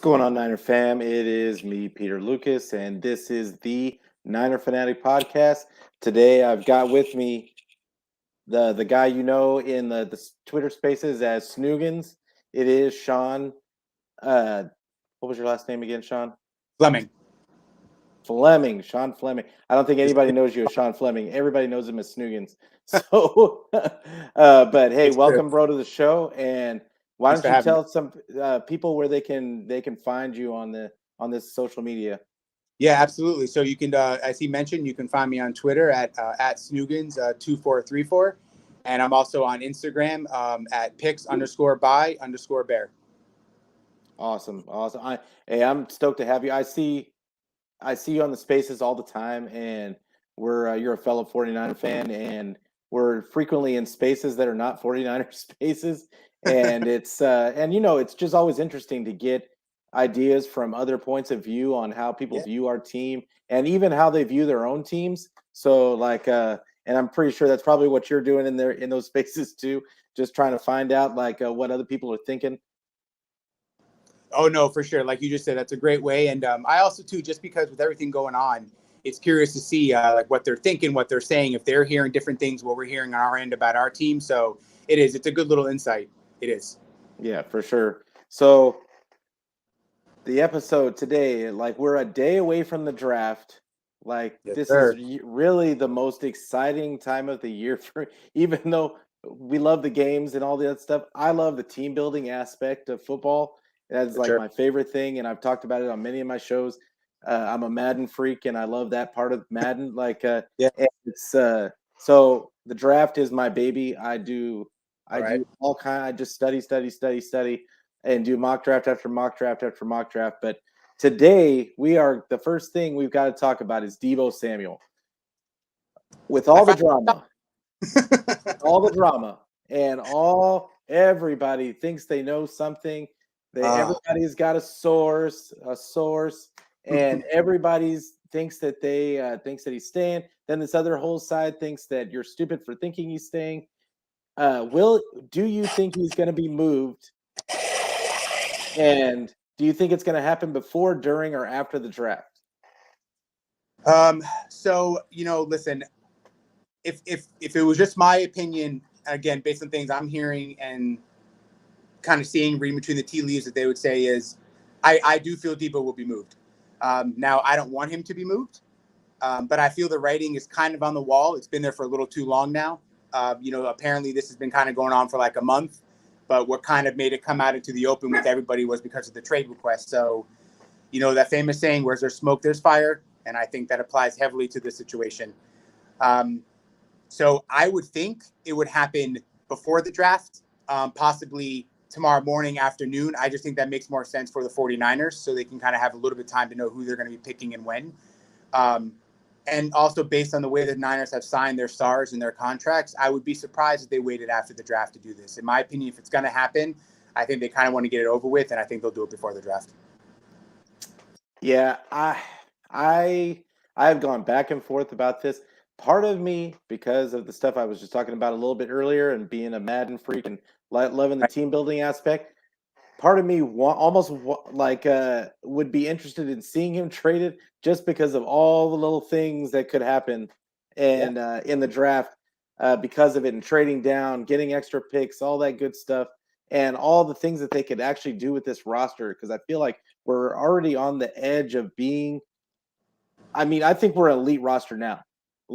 Going on, Niner fam? It is me, Peter Lucas, and this is the Niner Fanatic Podcast. Today, I've got with me the guy you know in the Twitter Spaces as Snoogans. It is Sean. What was your last name again, Sean? Fleming. Sean Fleming. I don't think anybody knows you as Sean Fleming. Everybody knows him as Snoogans. So, but hey, welcome, bro, to the show. And why don't you tell some people where they can find you on this social media? Yeah, absolutely. So you can, as he mentioned, you can find me on Twitter at Snoogans2434, and I'm also on Instagram at pics_by_bear. Awesome. I'm stoked to have you. I see you on the Spaces all the time, and you're a fellow 49er fan, and we're frequently in spaces that are not 49er spaces. And it's it's just always interesting to get ideas from other points of view on how people view our team and even how they view their own teams. So and I'm pretty sure that's probably what you're doing in those spaces too, just trying to find out what other people are thinking. Oh, no, for sure. Like you just said, that's a great way. And I also, too, just because with everything going on, it's curious to see what they're thinking, what they're saying, if they're hearing different things, what we're hearing on our end about our team. So it's a good little insight. It is. Yeah, for sure. So the episode today, we're a day away from the draft. This is really the most exciting time of the year even though we love the games and all that stuff. I love the team building aspect of football. That's my favorite thing, and I've talked about it on many of my shows. I'm a Madden freak, and I love that part of Madden. It's so the draft is my baby. I do all kind. I just study, and do mock draft after mock draft after mock draft. But today the first thing we've got to talk about is Deebo Samuel. With all the drama, and everybody thinks they know something. Everybody's got a source, and everybody's thinks that he's staying. Then this other whole side thinks that you're stupid for thinking he's staying. Do you think he's going to be moved? And do you think it's going to happen before, during, or after the draft? So listen, if it was just my opinion, again, based on things I'm hearing and kind of reading between the tea leaves, that they would say is, I do feel Debo will be moved. Now, I don't want him to be moved, but I feel the writing is kind of on the wall. It's been there for a little too long now. Apparently this has been kind of going on for like a month, but what kind of made it come out into the open with everybody was because of the trade request. So, that famous saying, where's there's smoke, there's fire. And I think that applies heavily to this situation. So I would think it would happen before the draft, possibly tomorrow morning, afternoon. I just think that makes more sense for the 49ers, so they can kind of have a little bit of time to know who they're going to be picking and when. And also based on the way the Niners have signed their stars and their contracts, I would be surprised if they waited after the draft to do this. In my opinion, if it's going to happen, I think they kind of want to get it over with, and I think they'll do it before the draft. Yeah, I've gone back and forth about this. Part of me, because of the stuff I was just talking about a little bit earlier and being a Madden freak and loving the team building aspect, part of me would be interested in seeing him traded just because of all the little things that could happen and in the draft because of it, and trading down, getting extra picks, all that good stuff, and all the things that they could actually do with this roster. Because I feel like we're already on the edge of being. I mean, I think we're an elite roster now.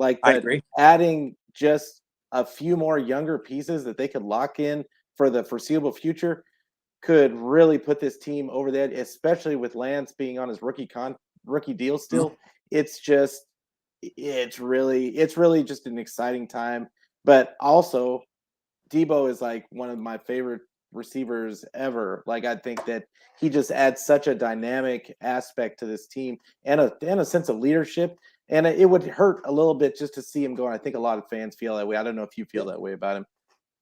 I agree. Adding just a few more younger pieces that they could lock in for the foreseeable future could really put this team over the edge, especially with Lance being on his rookie deal still. It's really just an exciting time. But also, Debo is one of my favorite receivers ever. I think that he just adds such a dynamic aspect to this team and a sense of leadership. And it would hurt a little bit just to see him going. I think a lot of fans feel that way. I don't know if you feel that way about him.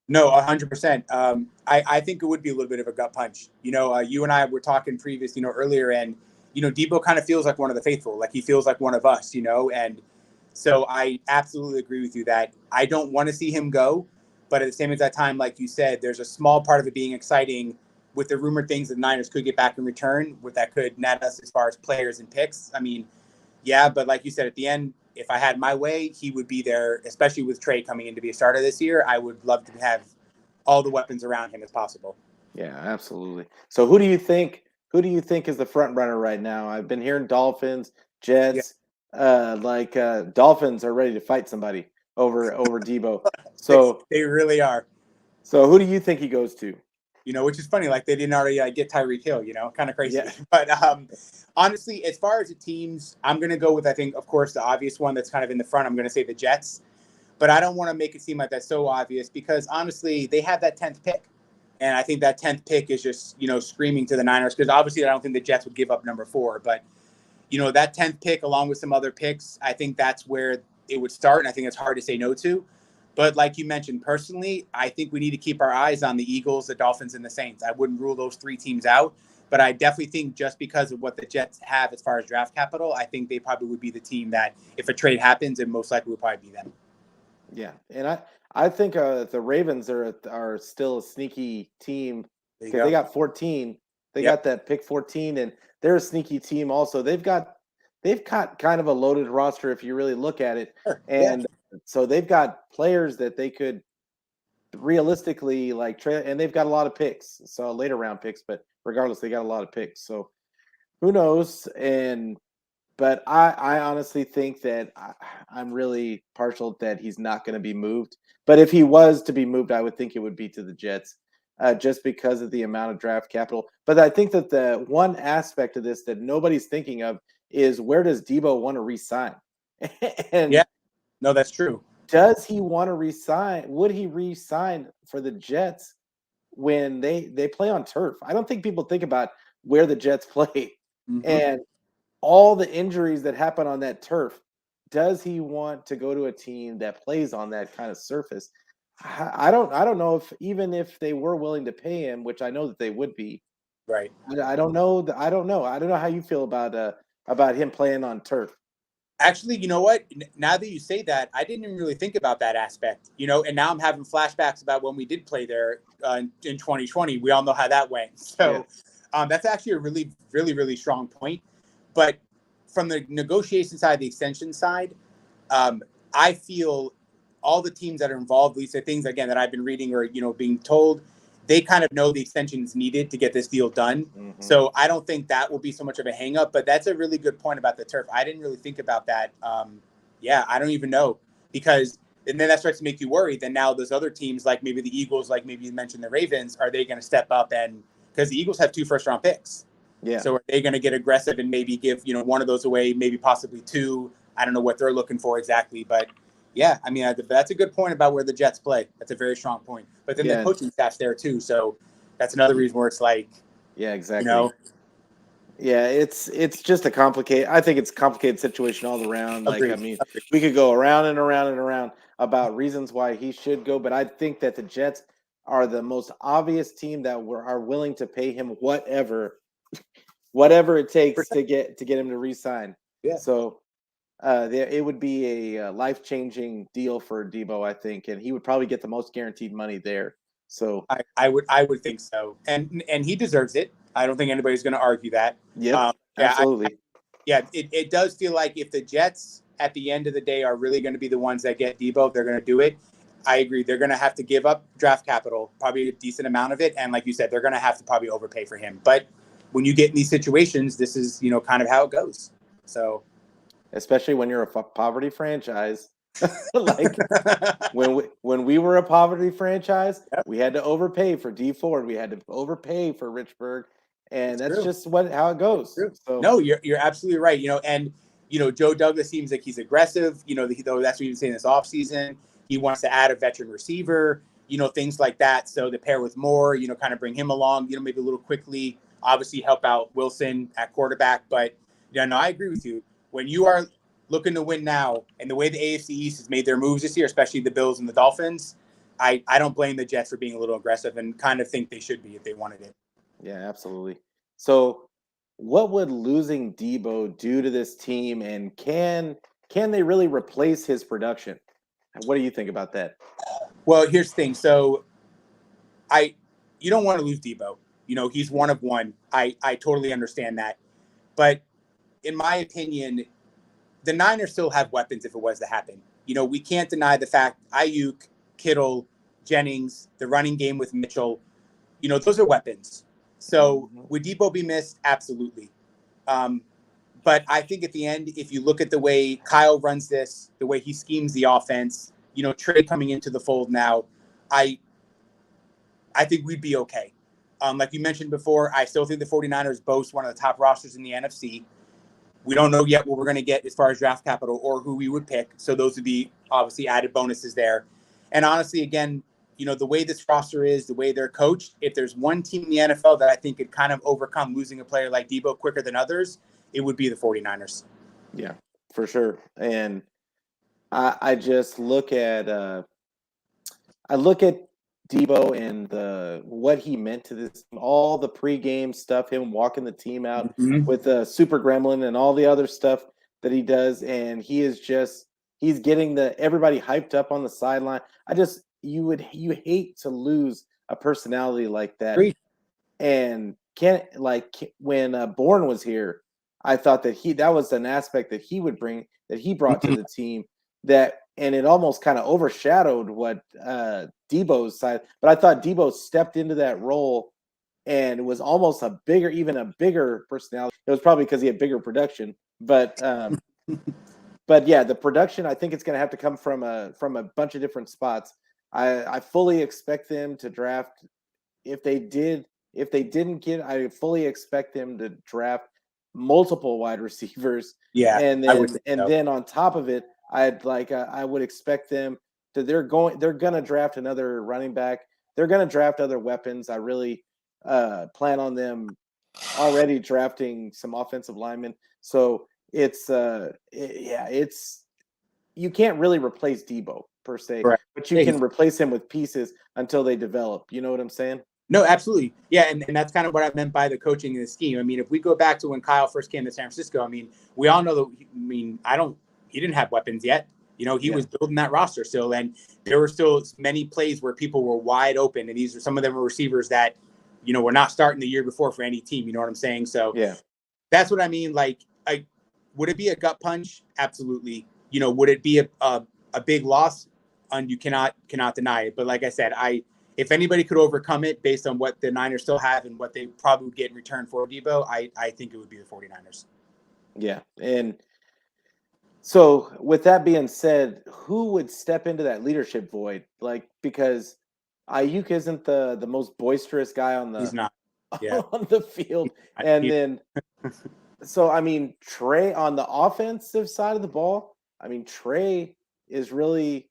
No, 100%. I think it would be a little bit of a gut punch. You and I were talking earlier, and Debo kind of feels like one of the faithful. He feels like one of us. And so I absolutely agree with you that I don't want to see him go, but at the same exact time, like you said, there's a small part of it being exciting with the rumored things that the Niners could get back in return, what that could net us as far as players and picks. I mean, yeah, but like you said, at the end, if I had my way, he would be there, especially with Trey coming in to be a starter this year. I would love to have all the weapons around him as possible. Yeah, absolutely. So who do you think? Who do you think is the front runner right now? I've been hearing Dolphins, Yeah, Jets. Dolphins are ready to fight somebody over Debo. they, So they really are. so who do you think he goes to? Which is funny. Like they didn't already get Tyreek Hill, kind of crazy. Yeah, But honestly, as far as the teams, I'm going to go with, I think, of course, the obvious one that's kind of in the front. I'm going to say the Jets. But I don't want to make it seem like that's so obvious because honestly, they have that 10th pick. And I think that 10th pick is just, screaming to the Niners because obviously I don't think the Jets would give up number 4. But, that 10th pick along with some other picks, I think that's where it would start. And I think it's hard to say no to. But like you mentioned, personally, I think we need to keep our eyes on the Eagles, the Dolphins, and the Saints. I wouldn't rule those 3 teams out. But I definitely think just because of what the Jets have as far as draft capital, I think they probably would be the team that if a trade happens, it most likely would probably be them. yeah, and I think the Ravens are still a sneaky team There you because they go. got 14. They Yep. got that pick 14, and they're a sneaky team also. They've got kind of a loaded roster if you really look at it, Sure. Yeah. and so they've got players that they could realistically and they've got a lot of picks, so later round picks, but regardless, they got a lot of picks. So who knows? But I honestly think that I'm really partial that he's not going to be moved. But if he was to be moved, I would think it would be to the Jets, just because of the amount of draft capital. But I think that the one aspect of this that nobody's thinking of is where does Debo want to re-sign? Yeah. And No, that's true. does he want to re-sign? Would he re-sign for the Jets when they play on turf? I don't think people think about where the Jets play. Mm-hmm. And all the injuries that happen on that turf, does he want to go to a team that plays on that kind of surface? I don't know if even if they were willing to pay him, which I know that they would be. Right. I don't know. I don't know. I don't know how you feel about him playing on turf. Actually, you know what? Now that you say that, I didn't even really think about that aspect. And now I'm having flashbacks about when we did play there in 2020. We all know how that went. Yeah. So that's actually a really, really, really strong point. But from the negotiation side, the extension side, I feel all the teams that are involved, at least the things again that I've been reading or being told, they kind of know the extension is needed to get this deal done. Mm-hmm. So I don't think that will be so much of a hang up. But that's a really good point about the turf. I didn't really think about that. Yeah, I don't even know because and then that starts to make you worry. Then now those other teams, like maybe the Eagles, like maybe you mentioned the Ravens, are they going to step up and because the Eagles have 2 first-round picks. Yeah. So are they going to get aggressive and maybe give one of those away, maybe possibly 2? I don't know what they're looking for exactly, but yeah, I mean that's a good point about where the Jets play. That's a very strong point. But then the coaching staff's there too, so that's another reason where it's like, yeah, exactly. Yeah, it's just a complicated. I think it's a complicated situation all around. Like, Agreed. I mean, we could go around and around and around about reasons why he should go, but I think that the Jets are the most obvious team that are willing to pay him whatever it takes to get him to re-sign. Yeah. So, it would be a life-changing deal for Debo, I think, and he would probably get the most guaranteed money there. So, I would think so, and he deserves it. I don't think anybody's going to argue that. yep, absolutely. It does feel like if the Jets at the end of the day are really going to be the ones that get Debo, if they're going to do it, I agree. They're going to have to give up draft capital, probably a decent amount of it, and like you said, they're going to have to probably overpay for him. But when you get in these situations, this is kind of how it goes. So, especially when you're a poverty franchise. Like when we were a poverty franchise, yep. We had to overpay for D Ford, we had to overpay for Richburg, and that's just how it goes. So no, you're absolutely right. And Joe Douglas seems like he's aggressive. Though that's what he was saying this offseason. He wants to add a veteran receiver. Things like that. So to pair with Moore, kind of bring him along. Maybe a little quickly. Obviously, help out Wilson at quarterback. But no, I agree with you. When you are looking to win now, and the way the AFC East has made their moves this year, especially the Bills and the Dolphins, I don't blame the Jets for being a little aggressive and kind of think they should be if they wanted it. Yeah, absolutely. So, what would losing Debo do to this team, and can they really replace his production? What do you think about that? Well, here's the thing. So, you don't want to lose Debo. He's one of one. I totally understand that. But in my opinion, the Niners still have weapons if it was to happen. We can't deny the fact Ayuk, Kittle, Jennings, the running game with Mitchell, those are weapons. So would Debo be missed? Absolutely. But I think at the end, if you look at the way Kyle runs this, the way he schemes the offense, Trey coming into the fold now, I think we'd be okay. Like you mentioned before, I still think the 49ers boast one of the top rosters in the NFC. We don't know yet what we're going to get as far as draft capital or who we would pick. So those would be obviously added bonuses there. And honestly, again, the way this roster is, the way they're coached, if there's one team in the NFL that I think could kind of overcome losing a player like Deebo quicker than others, it would be the 49ers. Yeah, for sure. And I just look at Debo and what he meant to this, all the pregame stuff, him walking the team out with Super Gremlin and all the other stuff that he does, and he's getting everybody hyped up on the sideline. You hate to lose a personality like that. Great. And when Bourne was here, I thought that was an aspect that he brought to the team, and it almost kind of overshadowed what Deebo's side. But I thought Deebo stepped into that role and was almost even a bigger personality. It was probably because he had bigger production, but yeah, the production, I think it's going to have to come from a bunch of different spots. I fully expect them to draft. If they didn't get, I fully expect them to draft multiple wide receivers. Yeah, and then on top of it, I would expect them to they're gonna draft another running back. They're gonna draft other weapons. I really plan on them already drafting some offensive linemen. So it's you can't really replace Debo per se, correct. but you can replace him with pieces until they develop. You know what I'm saying? No, absolutely. Yeah, and that's kind of what I meant by the coaching and the scheme. I mean, if we go back to when Kyle first came to San Francisco, I mean, we all know that, he didn't have weapons yet. He was building that roster still, and there were still many plays where people were wide open, and some of them were receivers that, were not starting the year before for any team. You know what I'm saying? So yeah, that's what I mean. Would it be a gut punch? Absolutely. Would it be a big loss? And you cannot deny it. But like I said, if anybody could overcome it based on what the Niners still have and what they probably would get in return for Debo, I think it would be the 49ers. Yeah. And so with that being said, who would step into that leadership void? Because Ayuk isn't the most boisterous guy He's not. Yeah. on the field. And then so I mean, Trey on the offensive side of the ball, I mean, Trey is really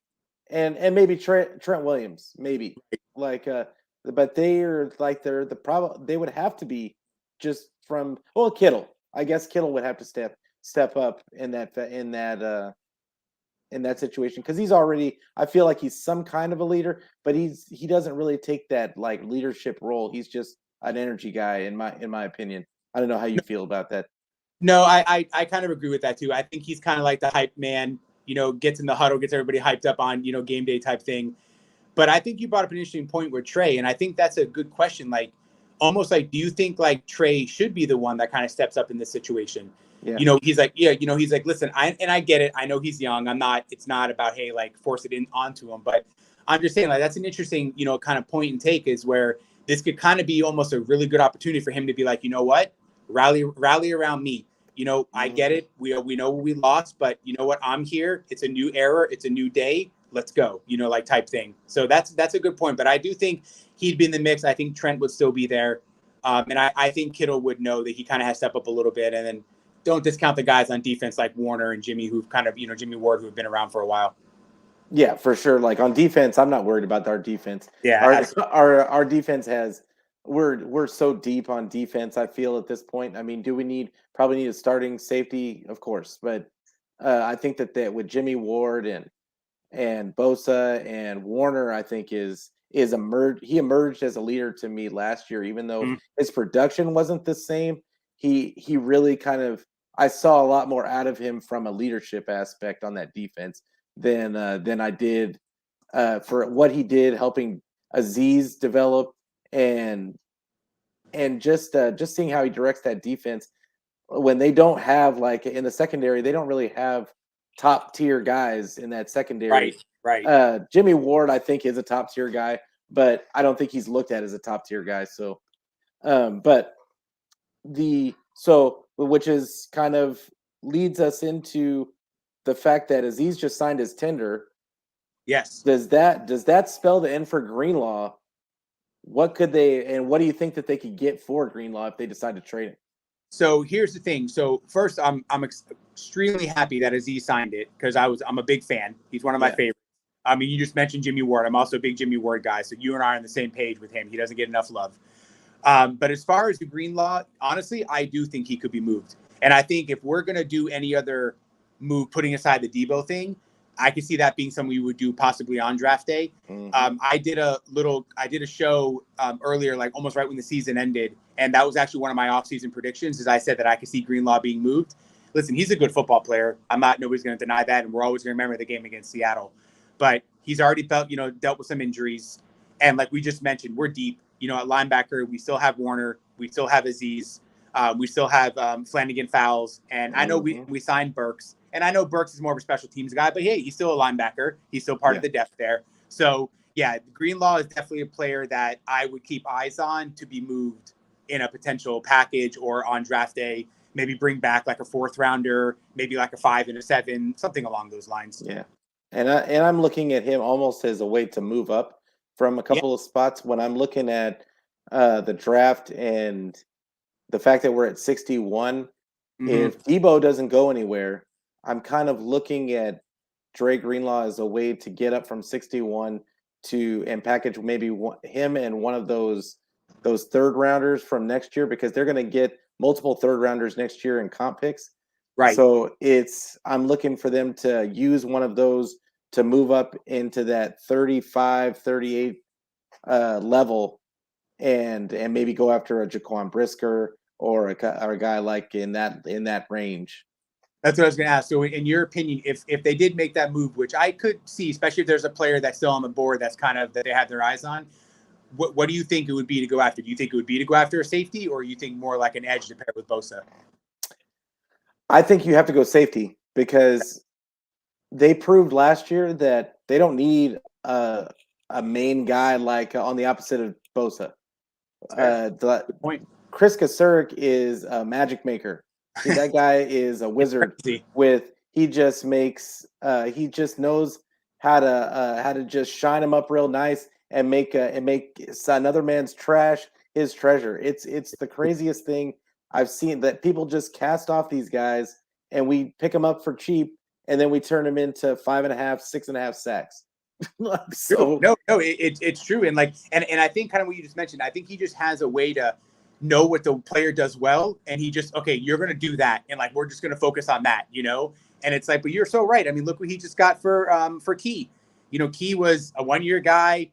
and maybe Trent Williams, maybe. But they're the problem. They would have to be just from Kittle. I guess Kittle would have to step up in that situation because he's already. I feel like he's some kind of a leader, but he doesn't really take that leadership role. He's just an energy guy in my opinion. I don't know how you feel about that. No, I kind of agree with that too. I think he's kind of like the hype man. Gets in the huddle, gets everybody hyped up on game day type thing. But I think you brought up an interesting point with Trey, and I think that's a good question. Almost do you think Trey should be the one that kind of steps up in this situation? Yeah. He's he's like, listen, I get it. I know he's young. It's not about, hey, force it in onto him. But I'm just saying, that's an interesting, kind of point and take is where this could kind of be almost a really good opportunity for him to be like, you know what, rally around me. I get it. We know we lost, but you know what? I'm here. It's a new era. It's a new day. Let's go, type thing. So that's a good point. But I do think he'd be in the mix. I think Trent would still be there. And I think Kittle would know that he kind of has to step up a little bit. And then don't discount the guys on defense like Warner and Jimmy, who've kind of, Jimmy Ward, who've been around for a while. Yeah, for sure. On defense, I'm not worried about our defense. Yeah. Our defense we're so deep on defense, I feel at this point. I mean, do we probably need a starting safety? Of course. But I think that with Jimmy Ward and Bosa and Warner, I think he emerged as a leader to me last year, even though his production wasn't the same. He really I saw a lot more out of him from a leadership aspect on that defense than I did for what he did helping Aziz develop and and just seeing how he directs that defense when they don't have, like, in the secondary, they don't really have top tier guys in that secondary. Right. Jimmy Ward, I think, is a top tier guy, but I don't think he's looked at as a top tier guy. So, but which is kind of leads us into the fact that Aziz just signed his tender. Yes. Does that spell the end for Greenlaw? What could they, and what do you think that they could get for Greenlaw if they decide to trade him? So here's the thing. So first, I'm extremely happy that Aziz signed it because I'm a big fan. He's one of my favorites. I mean, you just mentioned Jimmy Ward. I'm also a big Jimmy Ward guy. So you and I are on the same page with him. He doesn't get enough love. But as far as the Greenlaw, honestly, I do think he could be moved. And I think if we're going to do any other move, putting aside the Debo thing, I could see that being something we would do possibly on draft day. Mm-hmm. I did a show earlier, like almost right when the season ended. And that was actually one of my offseason predictions is I said that I could see Greenlaw being moved. Listen, he's a good football player. Nobody's going to deny that. And we're always going to remember the game against Seattle. But he's already dealt with some injuries. And like we just mentioned, we're deep. At linebacker, we still have Warner. We still have Aziz. We still have Flanagan Fowles. And I know we signed Burks. And I know Burks is more of a special teams guy. But, hey, he's still a linebacker. He's still part of the depth there. So, yeah, Greenlaw is definitely a player that I would keep eyes on to be moved in a potential package or on draft day. Maybe bring back like a 4th rounder, maybe like a 5 and a 7, something along those lines. Yeah. And I'm looking at him almost as a way to move up from a couple of spots when I'm looking at the draft and the fact that we're at 61. Mm-hmm. If Debo doesn't go anywhere, I'm kind of looking at Dre Greenlaw as a way to get up from 61 and package maybe him and one of those 3rd rounders from next year, because they're going to get multiple 3rd rounders next year in comp picks. Right. So I'm looking for them to use one of those to move up into that 35, 38 level and maybe go after a Jaquan Brisker or a guy like in that range. That's what I was going to ask. So in your opinion, if they did make that move, which I could see, especially if there's a player that's still on the board that's kind of that they have their eyes on, what do you think it would be to go after? Do you think it would be to go after a safety, or you think more like an edge to pair with Bosa? I think you have to go safety because they proved last year that they don't need a main guy like on the opposite of Bosa. Good point. Chris Kasurek is a magic maker. See, that guy is a wizard. He just knows how to just shine him up real nice and make another man's trash his treasure. It's the craziest thing I've seen, that people just cast off these guys and we pick them up for cheap and then we turn them into 5.5, 6.5 sacks. So no, it's true. And I think kind of what you just mentioned, I think he just has a way to know what the player does well. And he just, okay, you're going to do that. And like, we're just going to focus on that, and it's like, but you're so right. I mean, look what he just got for Key. Key was a 1-year guy,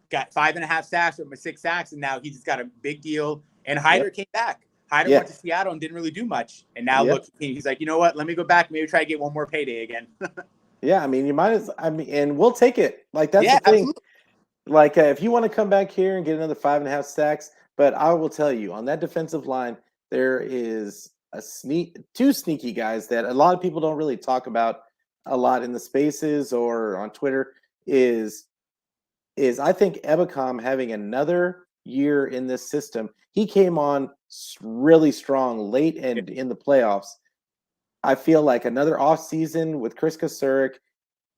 got 5.5 sacks or 6 sacks. And now he just got a big deal. And Hyder came back. Hyder went to Seattle and didn't really do much. And now look, he's like, you know what? Let me go back. Maybe try to get one more payday again. Yeah, I mean, and we'll take it. Like, that's the thing. Absolutely. Like, if you want to come back here and get another 5.5 sacks, but I will tell you, on that defensive line, there is two sneaky guys that a lot of people don't really talk about a lot in the spaces or on Twitter. Is I think Ebicom having another year in this system. He came on really strong late and in the playoffs. I feel like another offseason with Chris Kasurek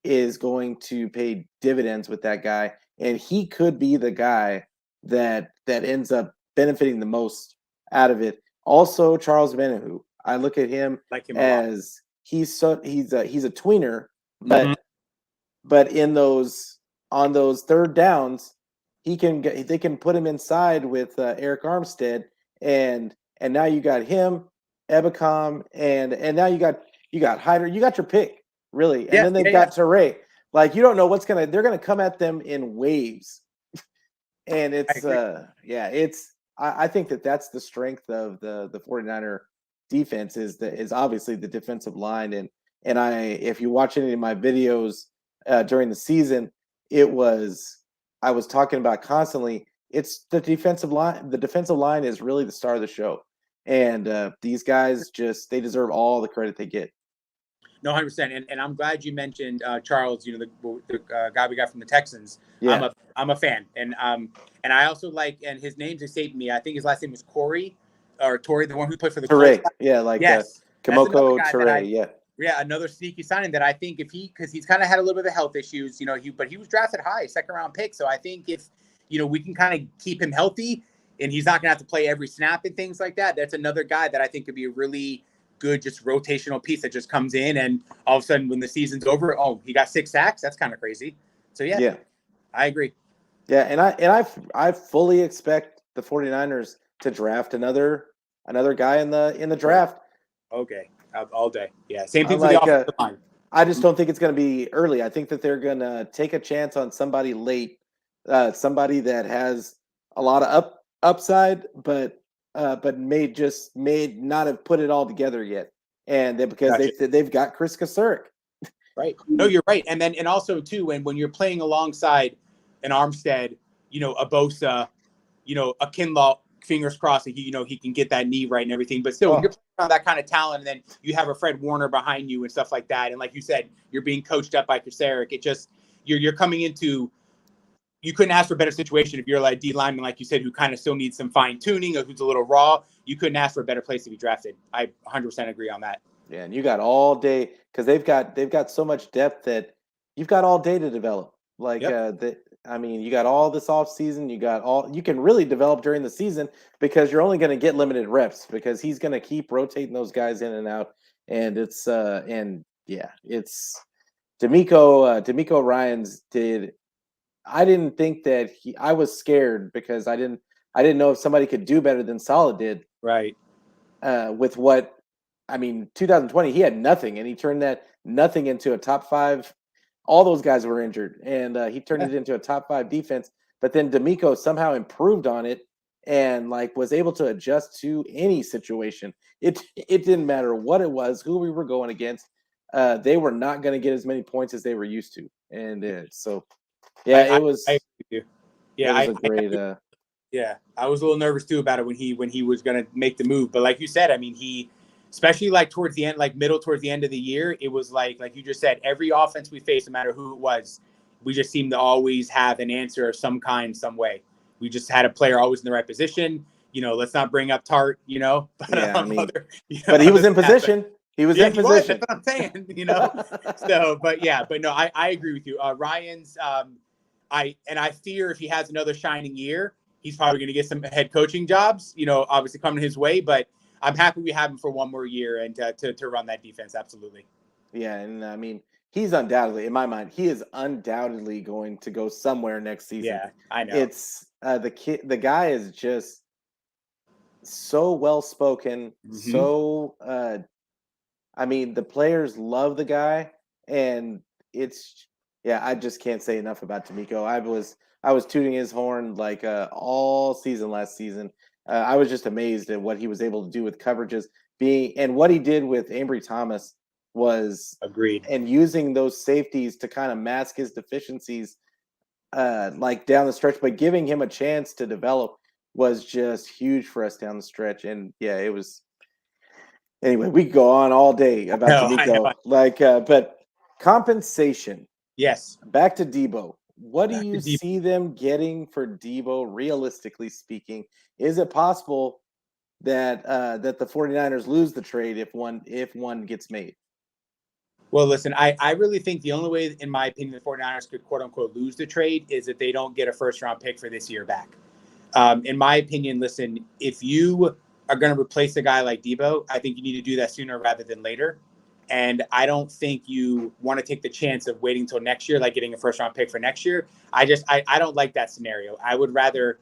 is going to pay dividends with that guy, and he could be the guy that ends up benefiting the most out of it. Also, Charles Benehu, I look at him, as he's a tweener, but on those 3rd downs, they can put him inside with Eric Armstead, and now you got him, Ebicom, and now you got Hyder. You got your pick, really. And then they've got Teray. Like, you don't know they're gonna come at them in waves. And I think that's the strength of the 49er defense is obviously the defensive line. And if you watch any of my videos during the season, I was talking about constantly it's the defensive line. The defensive line is really the star of the show, and these guys they deserve all the credit they get. No, 100%. And I'm glad you mentioned Charles. You know, the guy we got from the Texans. Yeah. I'm a fan, and I also like, and his name's escaped me. I think his last name was Corey or Torrey, the one who played for the Colts. Yeah, like yes, Kimoko Toure. Yeah, another sneaky signing that I think because he's kind of had a little bit of health issues, you know, but he was drafted high, second round pick. So I think if, you know, we can kind of keep him healthy and he's not going to have to play every snap and things like that. That's another guy that I think could be a really good, just rotational piece that just comes in. And all of a sudden when the season's over, oh, he got 6 sacks. That's kind of crazy. So yeah, I agree. Yeah. And I fully expect the 49ers to draft another guy in the draft. Okay. All day. Yeah. Same thing for the offensive line. I just don't think it's going to be early. I think that they're going to take a chance on somebody late, somebody that has a lot of upside, but may not have put it all together yet. And because they've got Chris Kasurik. Right. No, you're right. And also too, when you're playing alongside an Armstead, you know, a Bosa, you know, a Kinlaw, fingers crossed that he can get that knee right and everything. But still, when you're playing around that kind of talent, and then you have a Fred Warner behind you and stuff like that, and like you said, you're being coached up by Kasurik. It just you're coming into. You couldn't ask for a better situation if you're like D lineman, like you said, who kind of still needs some fine tuning or who's a little raw. You couldn't ask for a better place to be drafted. I 100% agree on that. Yeah, and you got all day because they've got so much depth that you've got all day to develop. Like I mean, you got all this off season. You can really develop during the season because you're only going to get limited reps because he's going to keep rotating those guys in and out. And it's D'Amico Ryans did. I didn't think that I was scared because I didn't know if somebody could do better than Saleh did. Right. With what, I mean, 2020, he had nothing and he turned that nothing into a top 5. All those guys were injured, and he turned it into a top 5 defense. But then D'Amico somehow improved on it and was able to adjust to any situation. It didn't matter what it was, who we were going against. They were not going to get as many points as they were used to, and so yeah, it was. I agree with you. Yeah, it was a great. Yeah, I was a little nervous too about it when he was going to make the move, but like you said, I mean, especially towards the end, towards the end of the year, it was like you just said, every offense we faced, no matter who it was, we just seemed to always have an answer of some kind, some way. We just had a player always in the right position. You know, let's not bring up Tart, you know. But, yeah, I mean, but he was in position. He was in position. That's what I'm saying, you know. So, but no, I agree with you. Ryan's, I fear if he has another shining year, he's probably going to get some head coaching jobs, you know, obviously coming his way, but I'm happy we have him for one more year and to run that defense. Absolutely. Yeah. And I mean, he's undoubtedly, in my mind, he is undoubtedly going to go somewhere next season. Yeah, I know. It's the guy is just so well-spoken. Mm-hmm. So, I mean, the players love the guy and I just can't say enough about D'Amico. I was tooting his horn all season last season. I was just amazed at what he was able to do with coverages and what he did with Ambry Thomas was agreed. And using those safeties to kind of mask his deficiencies, down the stretch, but giving him a chance to develop was just huge for us down the stretch. And yeah, it was. Anyway, we could go on all day about D'Amico. But compensation. Yes. Back to Debo. What do you see them getting for Debo, realistically speaking? Is it possible that the 49ers lose the trade if one gets made? Well, listen, I really think the only way, in my opinion, the 49ers could, quote-unquote, lose the trade is if they don't get a first-round pick for this year back. In my opinion, listen, if you are going to replace a guy like Debo, I think you need to do that sooner rather than later. And I don't think you want to take the chance of waiting until next year, like getting a first-round pick for next year. I don't like that scenario. I would rather,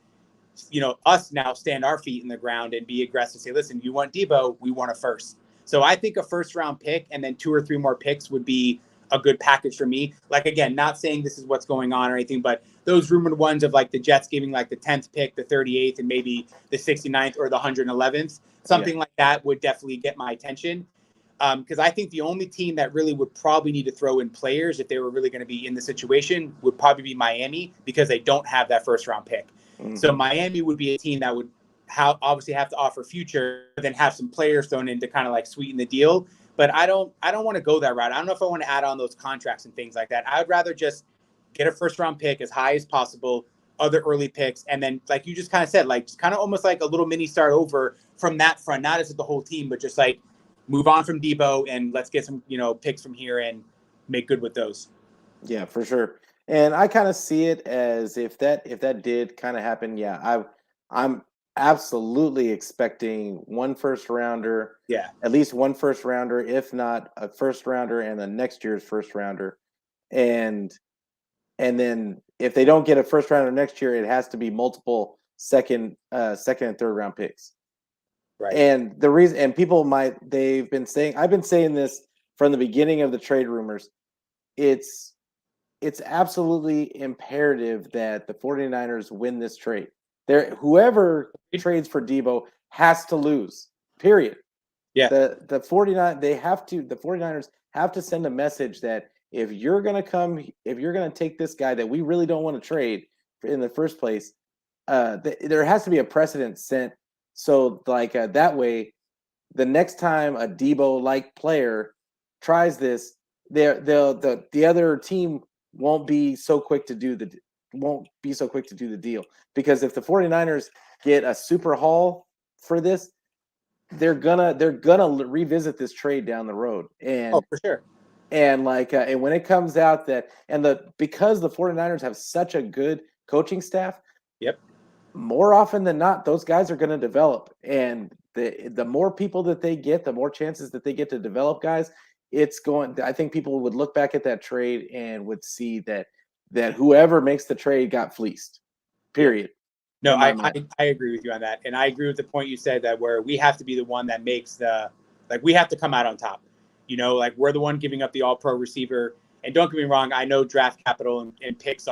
you know, us now stand our feet in the ground and be aggressive. Say, listen, you want Debo, we want a first. So I think a first-round pick and then 2 or 3 more picks would be a good package for me. Again, not saying this is what's going on or anything, but those rumored ones of the Jets giving the 10th pick, the 38th, and maybe the 69th or the 111th, something like that would definitely get my attention. Because I think the only team that really would probably need to throw in players if they were really going to be in the situation would probably be Miami because they don't have that first-round pick. So Miami would be a team that would obviously have to offer future, but then have some players thrown in to kind of like sweeten the deal. But I don't want to go that route. I don't know if I want to add on those contracts and things like that. I would rather just get a first round pick as high as possible, other early picks, and then like you just kind of said, like just kind of almost like a little mini start over from that front, not as the whole team, but just like move on from Debo and let's get some, picks from here and make good with those. Yeah, for sure. And I kind of see it as if that did kind of happen, yeah, I'm absolutely expecting one first rounder, Yeah. at least one first rounder, if not a first rounder and a next year's first rounder. And then if they don't get a first rounder next year, it has to be multiple second and third round picks. Right. And the reason, and people they've been saying, I've been saying this from the beginning of the trade rumors. It's absolutely imperative that the 49ers win this trade. Whoever trades for Deebo has to lose. Period. Yeah. The 49ers have to send a message that if you're going to take this guy that we really don't want to trade in the first place, there has to be a precedent set. So like that way, the next time a Debo like player tries this, the other team won't be so quick to do the deal, because if the 49ers get a super haul for this, they're gonna revisit this trade down the road. And for sure. And and when it comes out that because the 49ers have such a good coaching staff, yep, more often than not those guys are going to develop, and the more people that they get, the more chances that they get to develop guys. I think people would look back at that trade and would see that whoever makes the trade got fleeced. Period. No, I agree with you on that. And I agree with the point you said that where we have to be the one that makes we have to come out on top. Like we're the one giving up the all-pro receiver. And don't get me wrong, I know draft capital and picks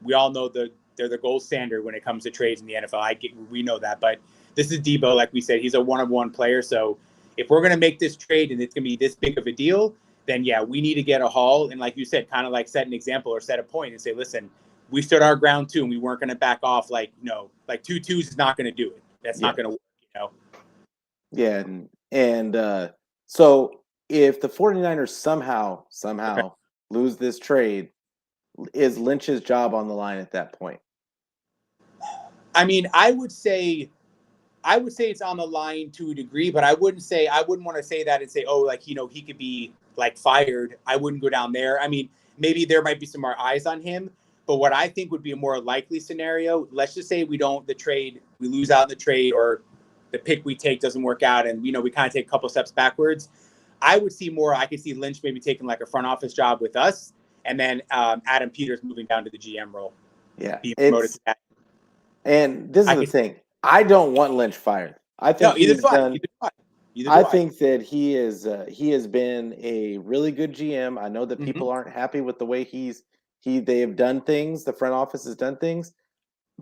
we all know they're the gold standard when it comes to trades in the NFL. We know that. But this is Debo, like we said, he's a one-of-one player. So if we're going to make this trade and it's going to be this big of a deal, then yeah, we need to get a haul. And like you said, kind of like set an example or set a point and say, listen, we stood our ground too, and we weren't going to back off. Like 2-2s is not going to do it. That's not going to work, Yeah. And so if the 49ers somehow lose this trade, is Lynch's job on the line at that point? I mean, I would say it's on the line to a degree, but I wouldn't want to say that and say, oh, he could be fired. I wouldn't go down there. I mean, maybe there might be some more eyes on him. But what I think would be a more likely scenario, let's just say we lose out in the trade, or the pick we take doesn't work out, and we kind of take a couple steps backwards. I could see Lynch maybe taking like a front office job with us, and then Adam Peters moving down to the GM role. Yeah, being promoted to that. And this is the thing. I don't want Lynch fired. I think I think that he has been a really good GM. I know that people aren't happy with the way they have done things. The front office has done things,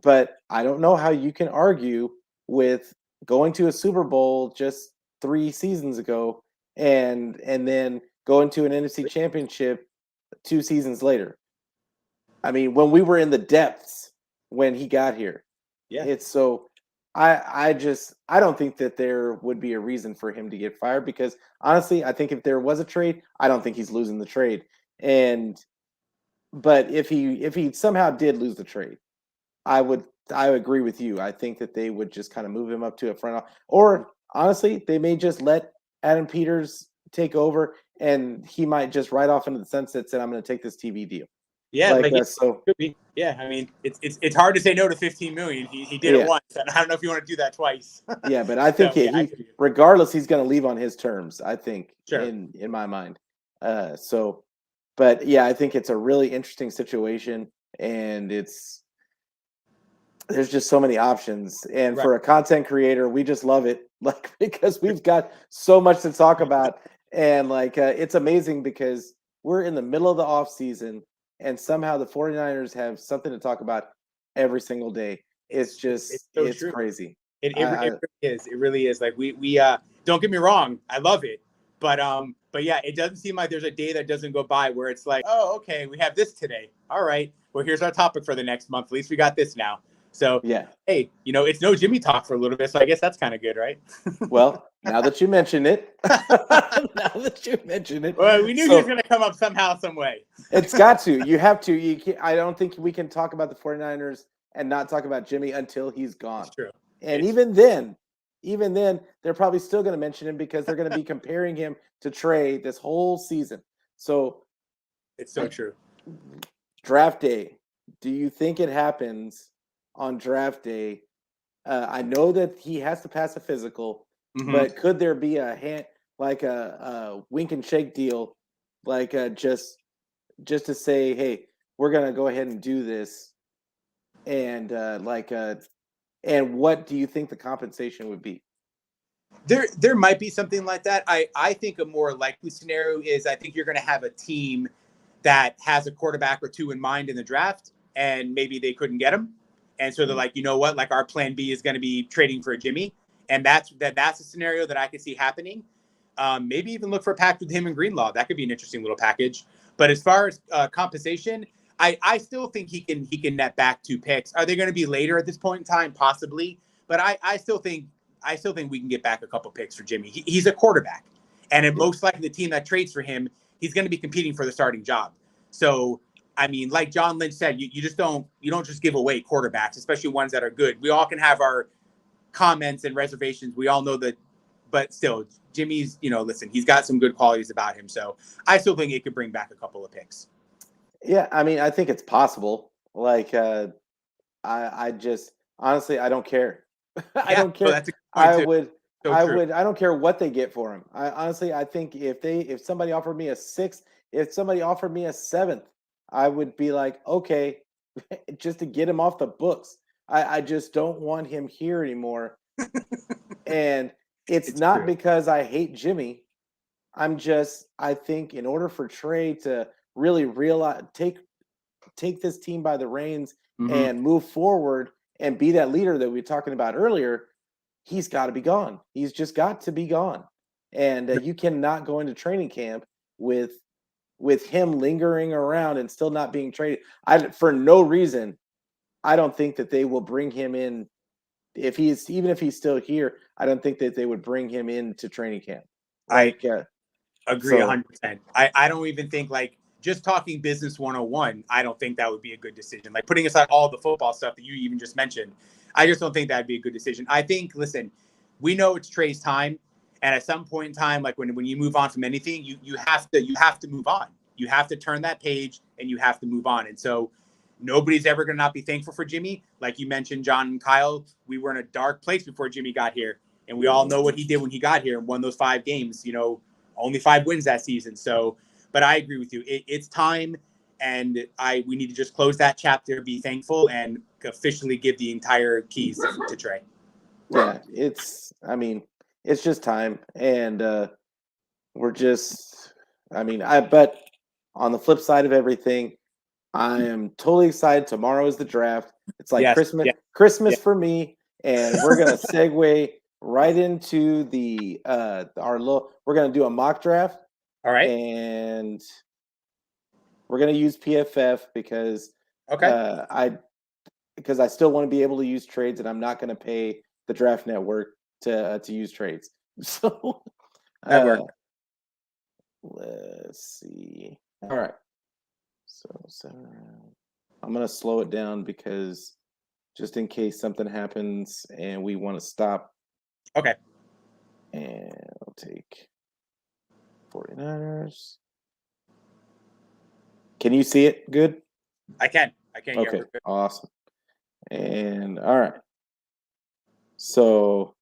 but I don't know how you can argue with going to a Super Bowl just 3 seasons ago and then going to an NFC Championship 2 seasons later. I mean, when we were in the depths when he got here. Yeah. It's so I don't think that there would be a reason for him to get fired, because honestly, I think if there was a trade, I don't think he's losing the trade. But if he somehow did lose the trade, I agree with you. I think that they would just kind of move him up to a front office, or honestly, they may just let Adam Peters take over, and he might just ride off into the sunset, said, "I'm going to take this TV deal." Yeah, could be. Yeah, I mean, it's hard to say no to $15 million. He did it once, and I don't know if you want to do that twice. Yeah, but I think regardless, he's going to leave on his terms. I think, in my mind. But yeah, I think it's a really interesting situation, and there's just so many options. And for a content creator, we just love it, because we've got so much to talk about, and it's amazing because we're in the middle of the off season. And somehow the 49ers have something to talk about every single day. It's crazy. It really is. Like we don't get me wrong, I love it, but yeah, it doesn't seem like there's a day that doesn't go by where it's like, oh, okay, we have this today. All right, well, here's our topic for the next month. At least we got this now. So, yeah. hey, it's no Jimmy talk for a little bit. So I guess that's kind of good, right? Well, now that you mention it, Well, we knew he was going to come up somehow, some way. It's got to. You have to. You can't, I don't think we can talk about the 49ers and not talk about Jimmy until he's gone. It's true. And even then, they're probably still going to mention him because they're going to be comparing him to Trey this whole season. So it's so true. Draft day. Do you think it happens on draft day? I know that he has to pass a physical, but could there be a wink and shake deal, just to say, hey, we're gonna go ahead and do this, and and what do you think the compensation would be? There might be something like that. I think a more likely scenario is I think you're going to have a team that has a quarterback or two in mind in the draft, and maybe they couldn't get him, and so they're like, you know what, like our plan B is going to be trading for a Jimmy, and that's a scenario that I could see happening. Maybe even look for a pact with him and Greenlaw. That could be an interesting little package. But as far as compensation, I still think he can net back 2 picks. Are they going to be later at this point in time? Possibly, but I still think we can get back a couple picks for Jimmy. He's a quarterback, and most likely the team that trades for him, he's going to be competing for the starting job. So, I mean, like John Lynch said, you don't just give away quarterbacks, especially ones that are good. We all can have our comments and reservations. We all know that, but still, Jimmy's, listen, he's got some good qualities about him. So I still think it could bring back a couple of picks. Yeah, I mean, I think it's possible. I just honestly, I don't care. I don't care. That's a good point I don't care what they get for him. I think if somebody offered me a 6th, if somebody offered me a 7th, I would be like, okay, just to get him off the books. I just don't want him here anymore. And it's not true. Because I hate Jimmy. I think in order for Trey to really realize, take this team by the reins and move forward and be that leader that we were talking about earlier, he's got to be gone. He's just got to be gone. And you cannot go into training camp with him lingering around and still not being traded. For no reason, I don't think that they will bring him in. Even if he's still here, I don't think that they would bring him into training camp. I agree 100%. I don't even think, like, just talking business 101, I don't think that would be a good decision. Like, putting aside all the football stuff that you even just mentioned, I just don't think that'd be a good decision. I think, listen, we know it's Trey's time, and at some point in time, like when you move on from anything, you have to move on. You have to turn that page and you have to move on. And so nobody's ever going to not be thankful for Jimmy. Like you mentioned, John and Kyle, we were in a dark place before Jimmy got here, and we all know what he did when he got here and won those 5 games, only 5 wins that season. So, but I agree with you. It's time, and we need to just close that chapter, be thankful, and officially give the entire keys to Trey. Yeah, it's just time, and but on the flip side of everything, I am totally excited. Tomorrow is the draft. It's like Christmas for me, and we're gonna segue right into we're gonna do a mock draft. All right. And we're gonna use PFF because I still want to be able to use trades, and I'm not gonna pay the Draft Network to use trades. So let's see. All right. So I'm gonna slow it down because just in case something happens and we want to stop. Okay. And I'll take 49ers. Can you see it good? I can. Okay, awesome. And all right. So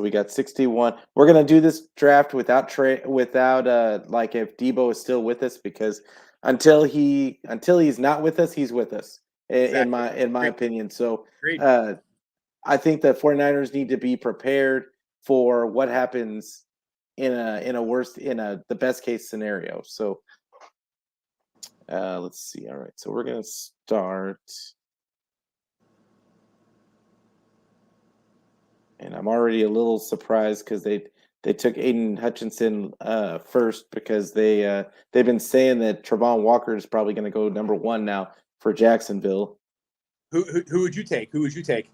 we got 61. We're gonna do this draft without if Debo is still with us, because until he's not with us, he's with us. Exactly. In my opinion. So I think the 49ers need to be prepared for what happens in the best case scenario. So let's see. All right. So we're going to start. And I'm already a little surprised because they took Aiden Hutchinson first, because they've been saying that Travon Walker is probably going to go number 1 now for Jacksonville. Who would you take? Who would you take?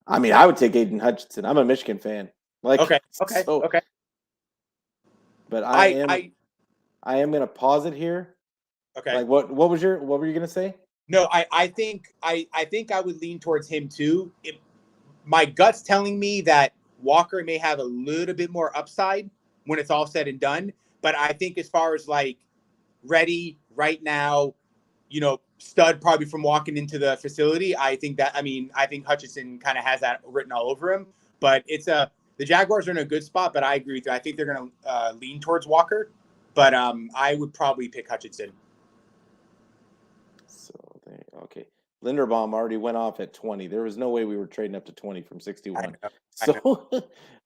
I mean, I would take Aiden Hutchinson. I'm a Michigan fan. Like, Okay. But I am gonna pause it here. Okay. Like, what were you gonna say? No, I think I would lean towards him too. My gut's telling me that Walker may have a little bit more upside when it's all said and done. But I think as far as like ready right now, stud probably from walking into the facility. I think Hutchinson kind of has that written all over him. But the Jaguars are in a good spot. But I agree with you. I think they're going to lean towards Walker. But I would probably pick Hutchinson. So okay. Linderbaum already went off at 20. There was no way we were trading up to 20 from 61. So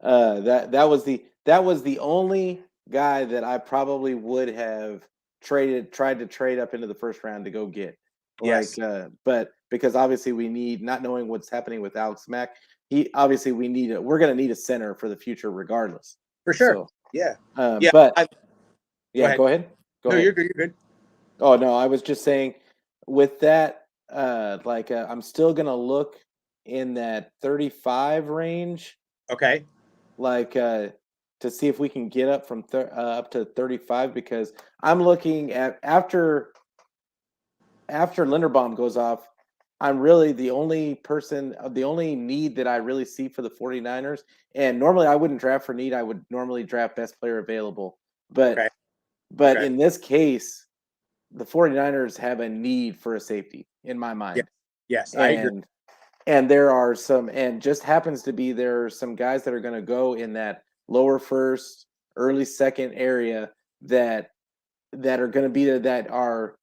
that was the only guy that I probably would have tried to trade up into the first round to go get. Yes. But because obviously we need, not knowing what's happening with Alex Mack, we're gonna need a center for the future regardless. For sure. So, yeah. But go ahead. Go ahead. You're good. You're good. Oh no, I was just saying with that, I'm still gonna look in that 35 range. Okay. To see if we can get up from up to 35, because I'm looking at after Linderbaum goes off, I'm really the only need that I really see for the 49ers. And normally I wouldn't draft for need. I would normally draft best player available. But in this case, the 49ers have a need for a safety in my mind. Yes, I agree. And there are just happens to be there are some guys that are going to go in that lower first, early second area that are going to be there, that are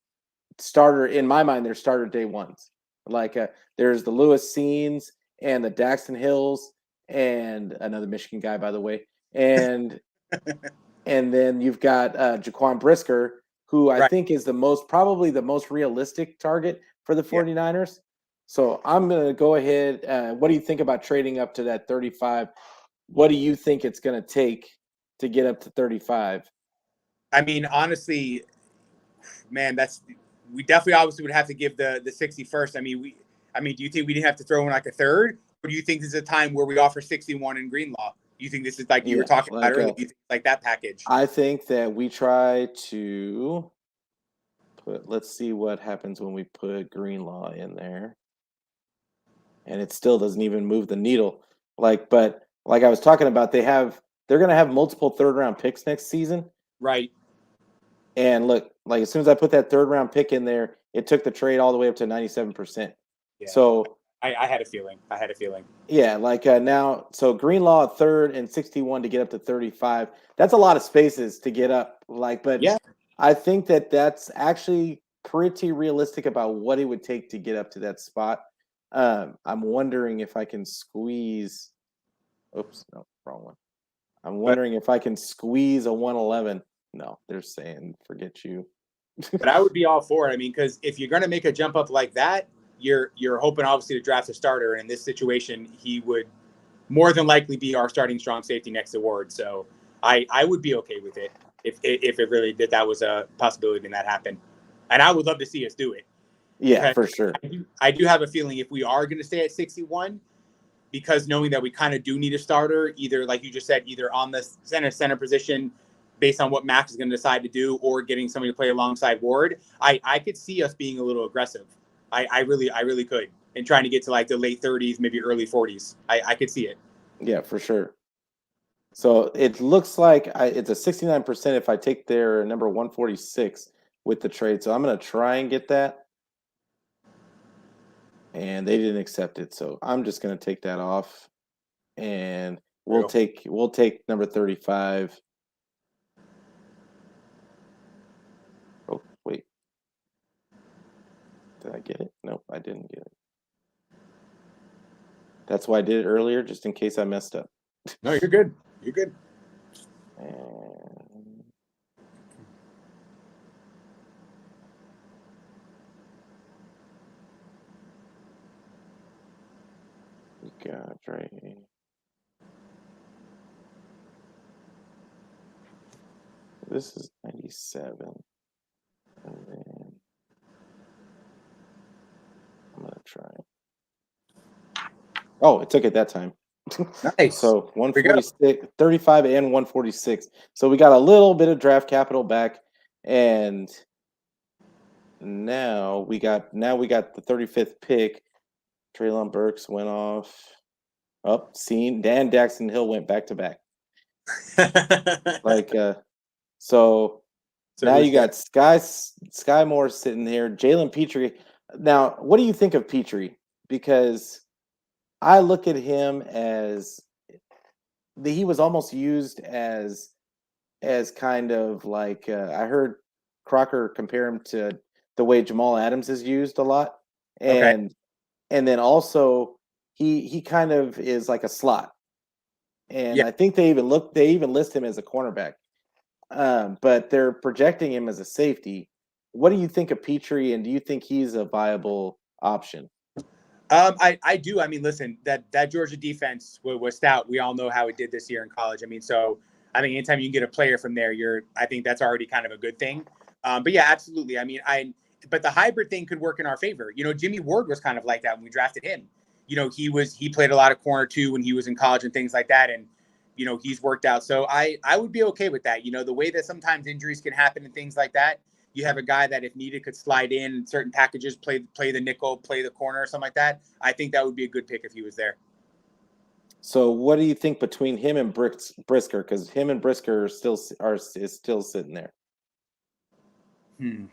starter, in my mind, they're starter day ones. There's the Lewis Scenes and the Daxton Hills and another Michigan guy, by the way. And and then you've got Jaquan Brisker, who I think is probably the most realistic target for the 49ers. Yeah. So I'm going to go ahead. What do you think about trading up to that 35? What do you think it's going to take to get up to 35? I mean, honestly, man, we definitely obviously would have to give the 61st. Do you think we didn't have to throw in like a third? Or do you think this is a time where we offer 61 in Greenlaw? Do you think this is like you were talking about earlier? Do you think like that package? I think that we try to let's see what happens when we put Greenlaw in there. And it still doesn't even move the needle. But like I was talking about, they're going to have multiple third-round picks next season. Right. And look, like as soon as I put that third-round pick in there, it took the trade all the way up to 97%. Yeah. So I had a feeling. Yeah, now, so Greenlaw at third and 61 to get up to 35. That's a lot of spaces to get up. But yeah, I think that that's actually pretty realistic about what it would take to get up to that spot. I'm wondering if I can squeeze. Oops, no, wrong one. I'm wondering if I can squeeze a 111. No, they're saying forget you. But I would be all for it. I mean, because if you're going to make a jump up like that, you're hoping obviously to draft a starter. And in this situation, he would more than likely be our starting strong safety next to Ward. So I would be okay with it if it really that was a possibility and that happened. And I would love to see us do it. Yeah, for sure. I do have a feeling if we are going to stay at 61, because knowing that we kind of do need a starter, either like you just said, either on the center position based on what Max is going to decide to do, or getting somebody to play alongside Ward, I could see us being a little aggressive. I really could, and trying to get to like the late 30s, maybe early 40s. I could see it. Yeah, for sure. So it looks like it's a 69% if I take their number 146 with the trade. So I'm going to try and get that. And they didn't accept it. So I'm just going to take that off. And we'll take number 35. Oh, wait. Did I get it? Nope, I didn't get it. That's why I did it earlier, just in case I messed up. No, you're good. You're good. And we got right. This is 97. And then I'm going to try. Oh, it took it that time. Nice. So 146, 35 and 146. So we got a little bit of draft capital back, and now we got the 35th pick. Treylon Burks went off. Up, seen Dan Jackson Hill went back to back. Like so now you got Sky Moore sitting here, Jalen Petrie. Now, what do you think of Petrie? Because I look at him as he was almost used as kind of like I heard Crocker compare him to the way Jamal Adams is used a lot, Okay. and then also he kind of is like a slot, and Yeah. I think they even list him as a cornerback, but they're projecting him as a safety. What do you think of Petrie, and do you think he's a viable option? I do. I mean, listen, that Georgia defense was stout. We all know how it did this year in college. I mean, so I think anytime you can get a player from there, I think that's already kind of a good thing. But yeah, absolutely. I mean, but the hybrid thing could work in our favor. You know, Jimmy Ward was kind of like that when we drafted him. You know, he played a lot of corner too when he was in college and things like that, and you know, he's worked out. So I would be okay with that. You know, the way that sometimes injuries can happen and things like that. You have a guy that, if needed, could slide in certain packages, play the nickel, play the corner, or something like that. I think that would be a good pick if he was there. So, what do you think between him and Brisker? Because him and Brisker is still sitting there. Man,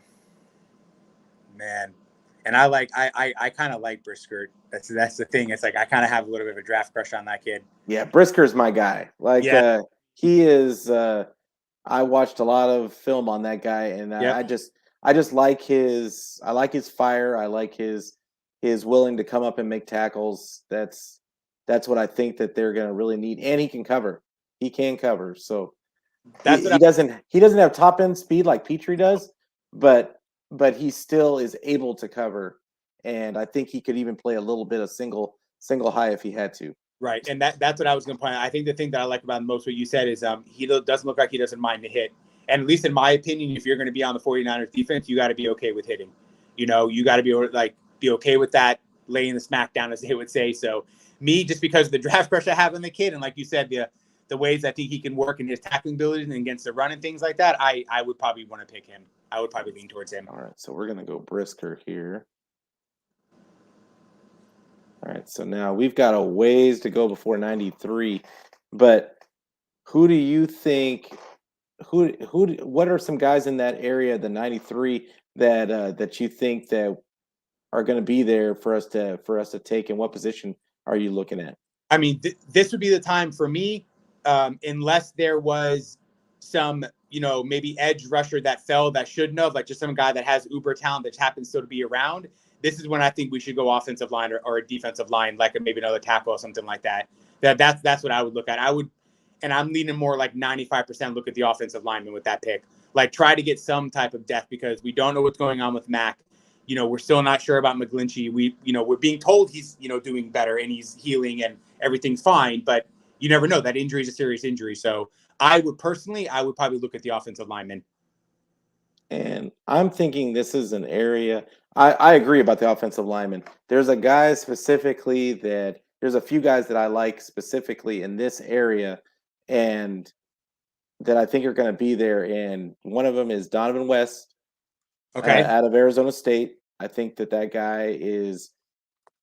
and I kind of like Brisker. That's the thing. It's like I kind of have a little bit of a draft crush on that kid. Yeah, Brisker's my guy. Like, yeah. He is. I watched a lot of film on that guy, and Yep. I just like his. I like his fire. I like his willing to come up and make tackles. That's what I think that they're going to really need, and he can cover. He can cover. So he doesn't have top end speed like Petrie does, but he still is able to cover, and I think he could even play a little bit of single high if he had to. Right, and that's what I was going to point out. I think the thing that I like about him most what you said is he doesn't look like he doesn't mind to hit. And at least in my opinion, if you're going to be on the 49ers defense, you got to be okay with hitting. You know, you got to be okay with that, laying the smack down, as they would say. So me, just because of the draft crush I have on the kid, and like you said, the ways I think he can work in his tackling abilities and against the run and things like that, I would probably want to pick him. I would probably lean towards him. All right, so we're going to go Brisker here. All right, so now we've got a ways to go before 93, but who do you think? What are some guys in that area, the 93, that you think that are going to be there for us to take? And what position are you looking at? I mean, this would be the time for me, unless there was some, you know, maybe edge rusher that fell that shouldn't have, like just some guy that has uber talent that happens still to be around. This is when I think we should go offensive line or a defensive line, like maybe another tackle or something like that. That's what I would look at. And I'm leaning more like 95% look at the offensive lineman with that pick. Like try to get some type of depth because we don't know what's going on with Mac. You know, we're still not sure about McGlinchey. We're being told he's, doing better and he's healing and everything's fine, but you never know. That injury is a serious injury. So I would probably look at the offensive lineman. And I'm thinking this is an area. I agree about the offensive lineman. There's a few guys that I like specifically in this area, and that I think are going to be there. And one of them is Donovan West, out of Arizona State. I think that guy is.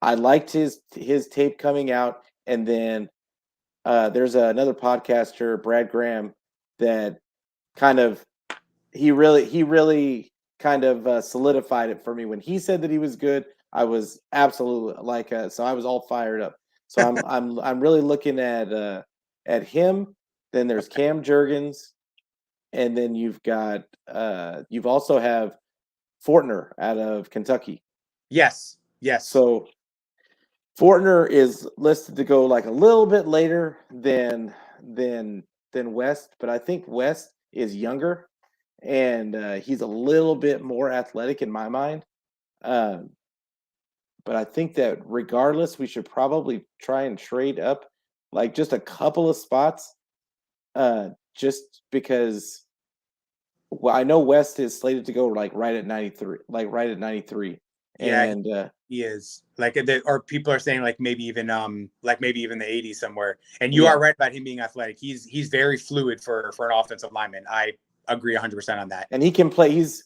I liked his tape coming out, and then there's another podcaster, Brad Graham, that kind of he really kind of solidified it for me when he said that he was good. I was absolutely so I was all fired up. So I'm really looking at him. Then there's Cam Jurgens, and then you've also have Fortner out of Kentucky. Yes. So Fortner is listed to go like a little bit later than West, but I think West is younger and he's a little bit more athletic in my mind. But I think that regardless, we should probably try and trade up like just a couple of spots, just because. Well, I know West is slated to go like right at 93, And he is like, or people are saying like maybe even the 80s somewhere. And you are right about him being athletic. He's very fluid for an offensive lineman. I agree 100% on that. And he can play. He's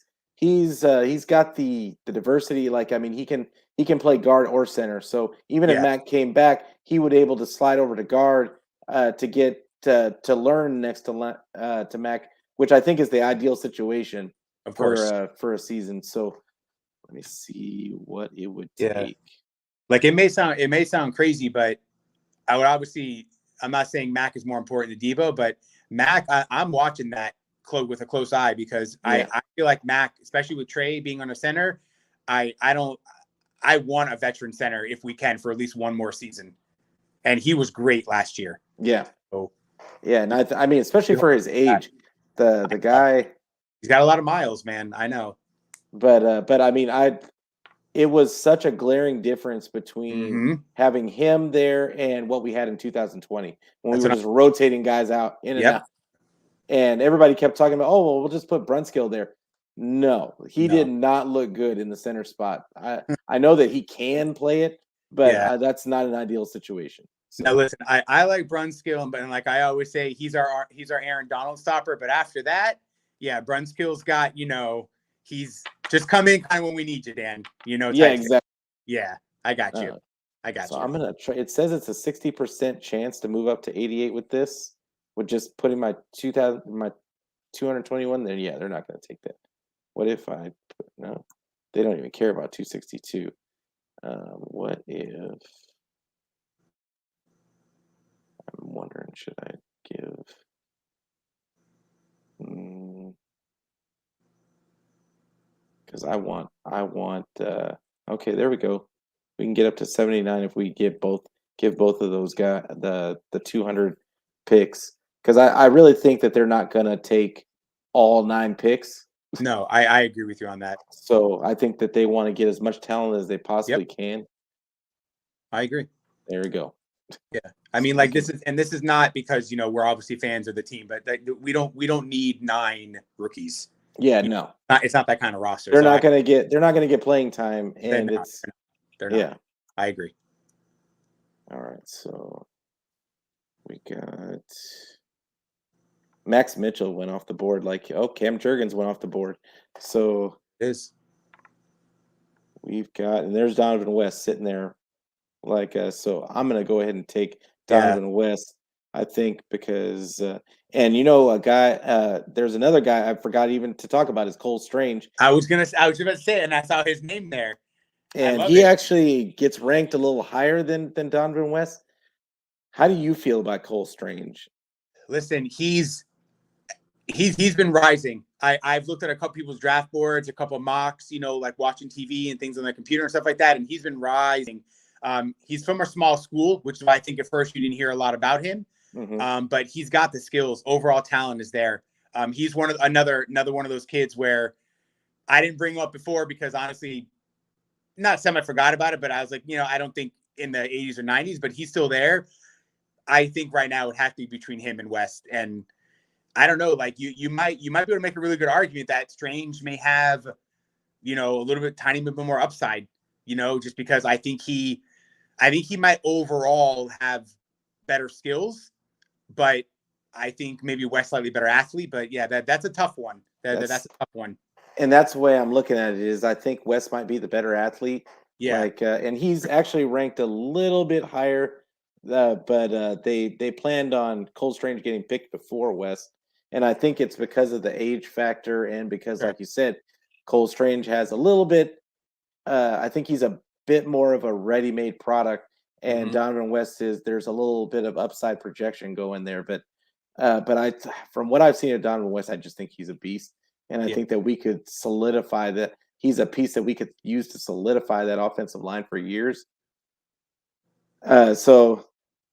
got the diversity. Like, I mean, he can play guard or center. So even if Mac came back, he would able to slide over to guard to get to learn next to Mac, which I think is the ideal situation for a season. So let me see what it would take. Like it may sound crazy, but I would obviously, I'm not saying Mac is more important than Debo, but Mac, I'm watching that with a close eye because I feel like Mac, especially with Trey being on a center, I want a veteran center if we can for at least one more season. And he was great last year. Yeah. So, yeah. And I mean, especially for his age, the guy, he's got a lot of miles, man. I know. But I mean, it was such a glaring difference between having him there and what we had in 2020 when we were just rotating guys out in and out. And everybody kept talking about, oh, well, we'll just put Brunskill there. No, he did not look good in the center spot. I know that he can play it, but that's not an ideal situation. So. Now, listen, I like Brunskill, but like I always say, he's our Aaron Donald stopper. But after that, Brunskill's got, he's just come in kind of when we need you, Dan. Yeah, exactly. Yeah, I got you. So I'm gonna try. It says it's a 60% chance to move up to 88 with this. With just putting my 221 there. Yeah, they're not gonna take that. What if I put no? They don't even care about 262. What if? I'm wondering, should I give? Because I want. Okay, there we go. We can get up to 79 if we give both of those guys the 200 picks. Because I really think that they're not gonna take all 9 picks. No, I agree with you on that. So I think that they want to get as much talent as they possibly can. I agree. There we go. Yeah, I mean, like this is not because we're obviously fans of the team, but we don't need 9 rookies. Yeah, no, it's not that kind of roster. They're not gonna get playing time, and they're not. Yeah, I agree. All right, so we got Max Mitchell went off the board. Cam Jurgens went off the board. So we've got, and there's Donovan West sitting there. So I'm gonna go ahead and take Donovan West. I think because and a guy. There's another guy I forgot even to talk about is Cole Strange. I was about to say, and I saw his name there. And he actually gets ranked a little higher than Donovan West. How do you feel about Cole Strange? Listen, he's been rising. I've looked at a couple people's draft boards, a couple mocks, like watching TV and things on the computer and stuff like that, and he's been rising. He's from a small school, which is why I think at first you didn't hear a lot about him. But he's got the skills. Overall talent is there. He's another one of those kids where I didn't bring him up before because honestly, not some I forgot about it, but I was like, I don't think in the 80s or 90s, but he's still there. I think right now it has to be between him and West. And I don't know, like you might be able to make a really good argument that Strange may have, a little tiny bit more upside, just because I think he might overall have better skills, but I think maybe West slightly better athlete. But yeah, that's a tough one. That's a tough one. And that's the way I'm looking at it is I think West might be the better athlete. Yeah. And he's actually ranked a little bit higher, but they planned on Cole Strange getting picked before West. And I think it's because of the age factor and because, like you said, Cole Strange has a little bit, I think he's a bit more of a ready-made product. And Donovan West there's a little bit of upside projection going there. But from what I've seen of Donovan West, I just think he's a beast. And I think that we could solidify that he's a piece that we could use to solidify that offensive line for years. So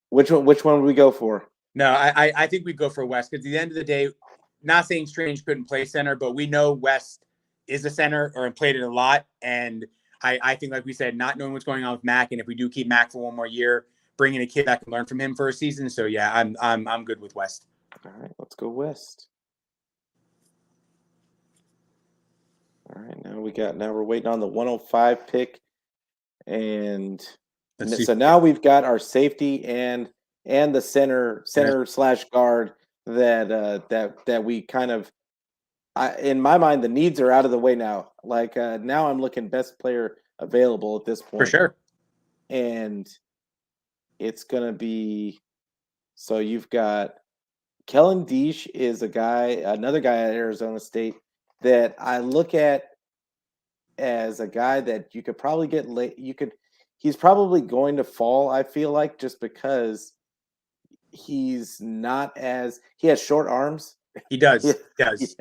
which one would we go for? No, I think we go for West because at the end of the day, not saying Strange couldn't play center, but we know West is a center or played it a lot. And I think, like we said, not knowing what's going on with Mac, and if we do keep Mac for one more year, bringing a kid that can learn from him for a season. So yeah, I'm good with West. All right, let's go West. All right, now we're waiting on the 105 pick, and Let's see. so now we've got our safety and the center slash guard that we kind of in my mind the needs are out of the way now. Like now I'm looking best player available at this For point, sure. and it's gonna be so you've got Kellen Deesh is another guy at Arizona State that I look at as a guy that you could probably get late. He's probably going to fall. I feel like just because he's not as he has short arms. He does. Yeah, He does.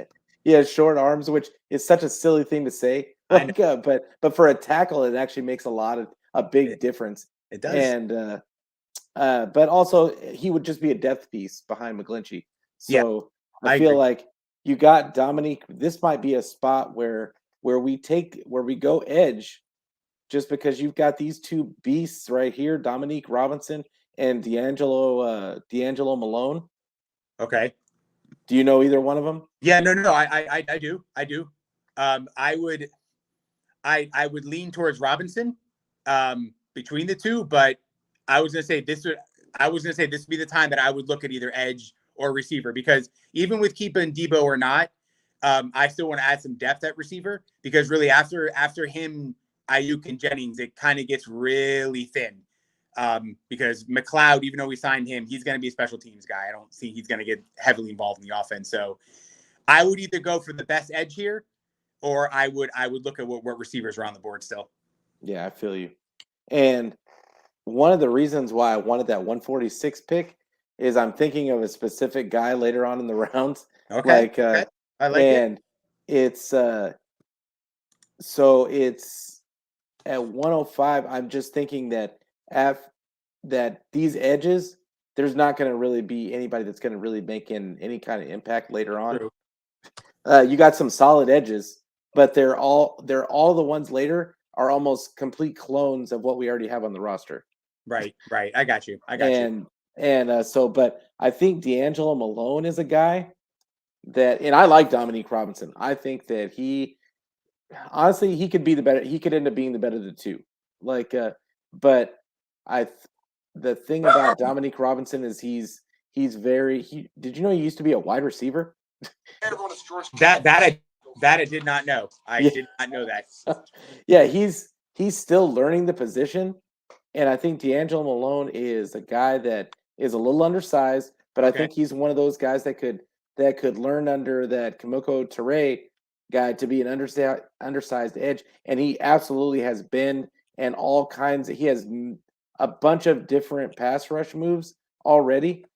he has short arms, which is such a silly thing to say. I know. Like, but for a tackle, it actually makes a big difference. It does. And but also he would just be a depth piece behind McGlinchey. Yeah, So I I feel agree. like you got Dominique. This might be a spot where we go edge, just because you've got these two beasts right here, Dominique Robinson and D'Angelo Malone. Okay. Do you know either one of them? Yeah, no. I do. I do. I would lean towards Robinson between the two, but I was gonna say this would be the time that I would look at either edge or receiver, because even with keeping Debo or not, I still want to add some depth at receiver, because really after him, Ayuk and Jennings, it kind of gets really thin. Because McLeod, even though we signed him, he's going to be a special teams guy. I don't see he's going to get heavily involved in the offense. So I would either go for the best edge here, or I would look at what receivers are on the board still. Yeah, I feel you. And one of the reasons why I wanted that 146 pick is I'm thinking of a specific guy later on in the rounds. Okay. Like Okay. I like it. and it's so it's at 105. I'm just thinking that that these edges, there's not going to really be anybody that's going to really make any kind of impact later on. True. You got some solid edges, but they're all the ones later are almost complete clones of what we already have on the roster. Right. I got you. But I think D'Angelo Malone is a guy and I like Dominique Robinson. I think that honestly, he could be the better. He could end up being the better of the two. Like, but the thing about Dominique Robinson is did you know he used to be a wide receiver? That I did not know. I did not know that. Yeah, he's still learning the position, and I think D'Angelo Malone is a guy that is a little undersized, but I think he's one of those guys that could learn under that Kimoko Ture guy to be an undersized edge, and he absolutely has been, and all kinds. He has a bunch of different pass rush moves already,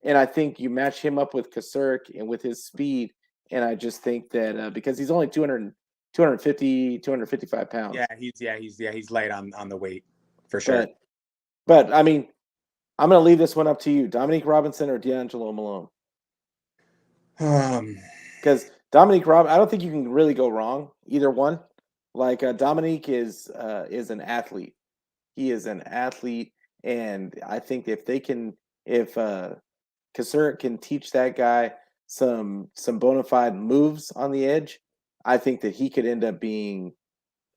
and I think you match him up with Kasurk and with his speed, and I just think that because he's only 255 pounds. Yeah, he's light on the weight for sure. But I mean, I'm going to leave this one up to you, Dominique Robinson or D'Angelo Malone. Because Dominique Robinson, I don't think you can really go wrong either one. Like Dominique is an athlete. He is an athlete, and I think if Kasur can teach that guy some bona fide moves on the edge, I think that he could end up being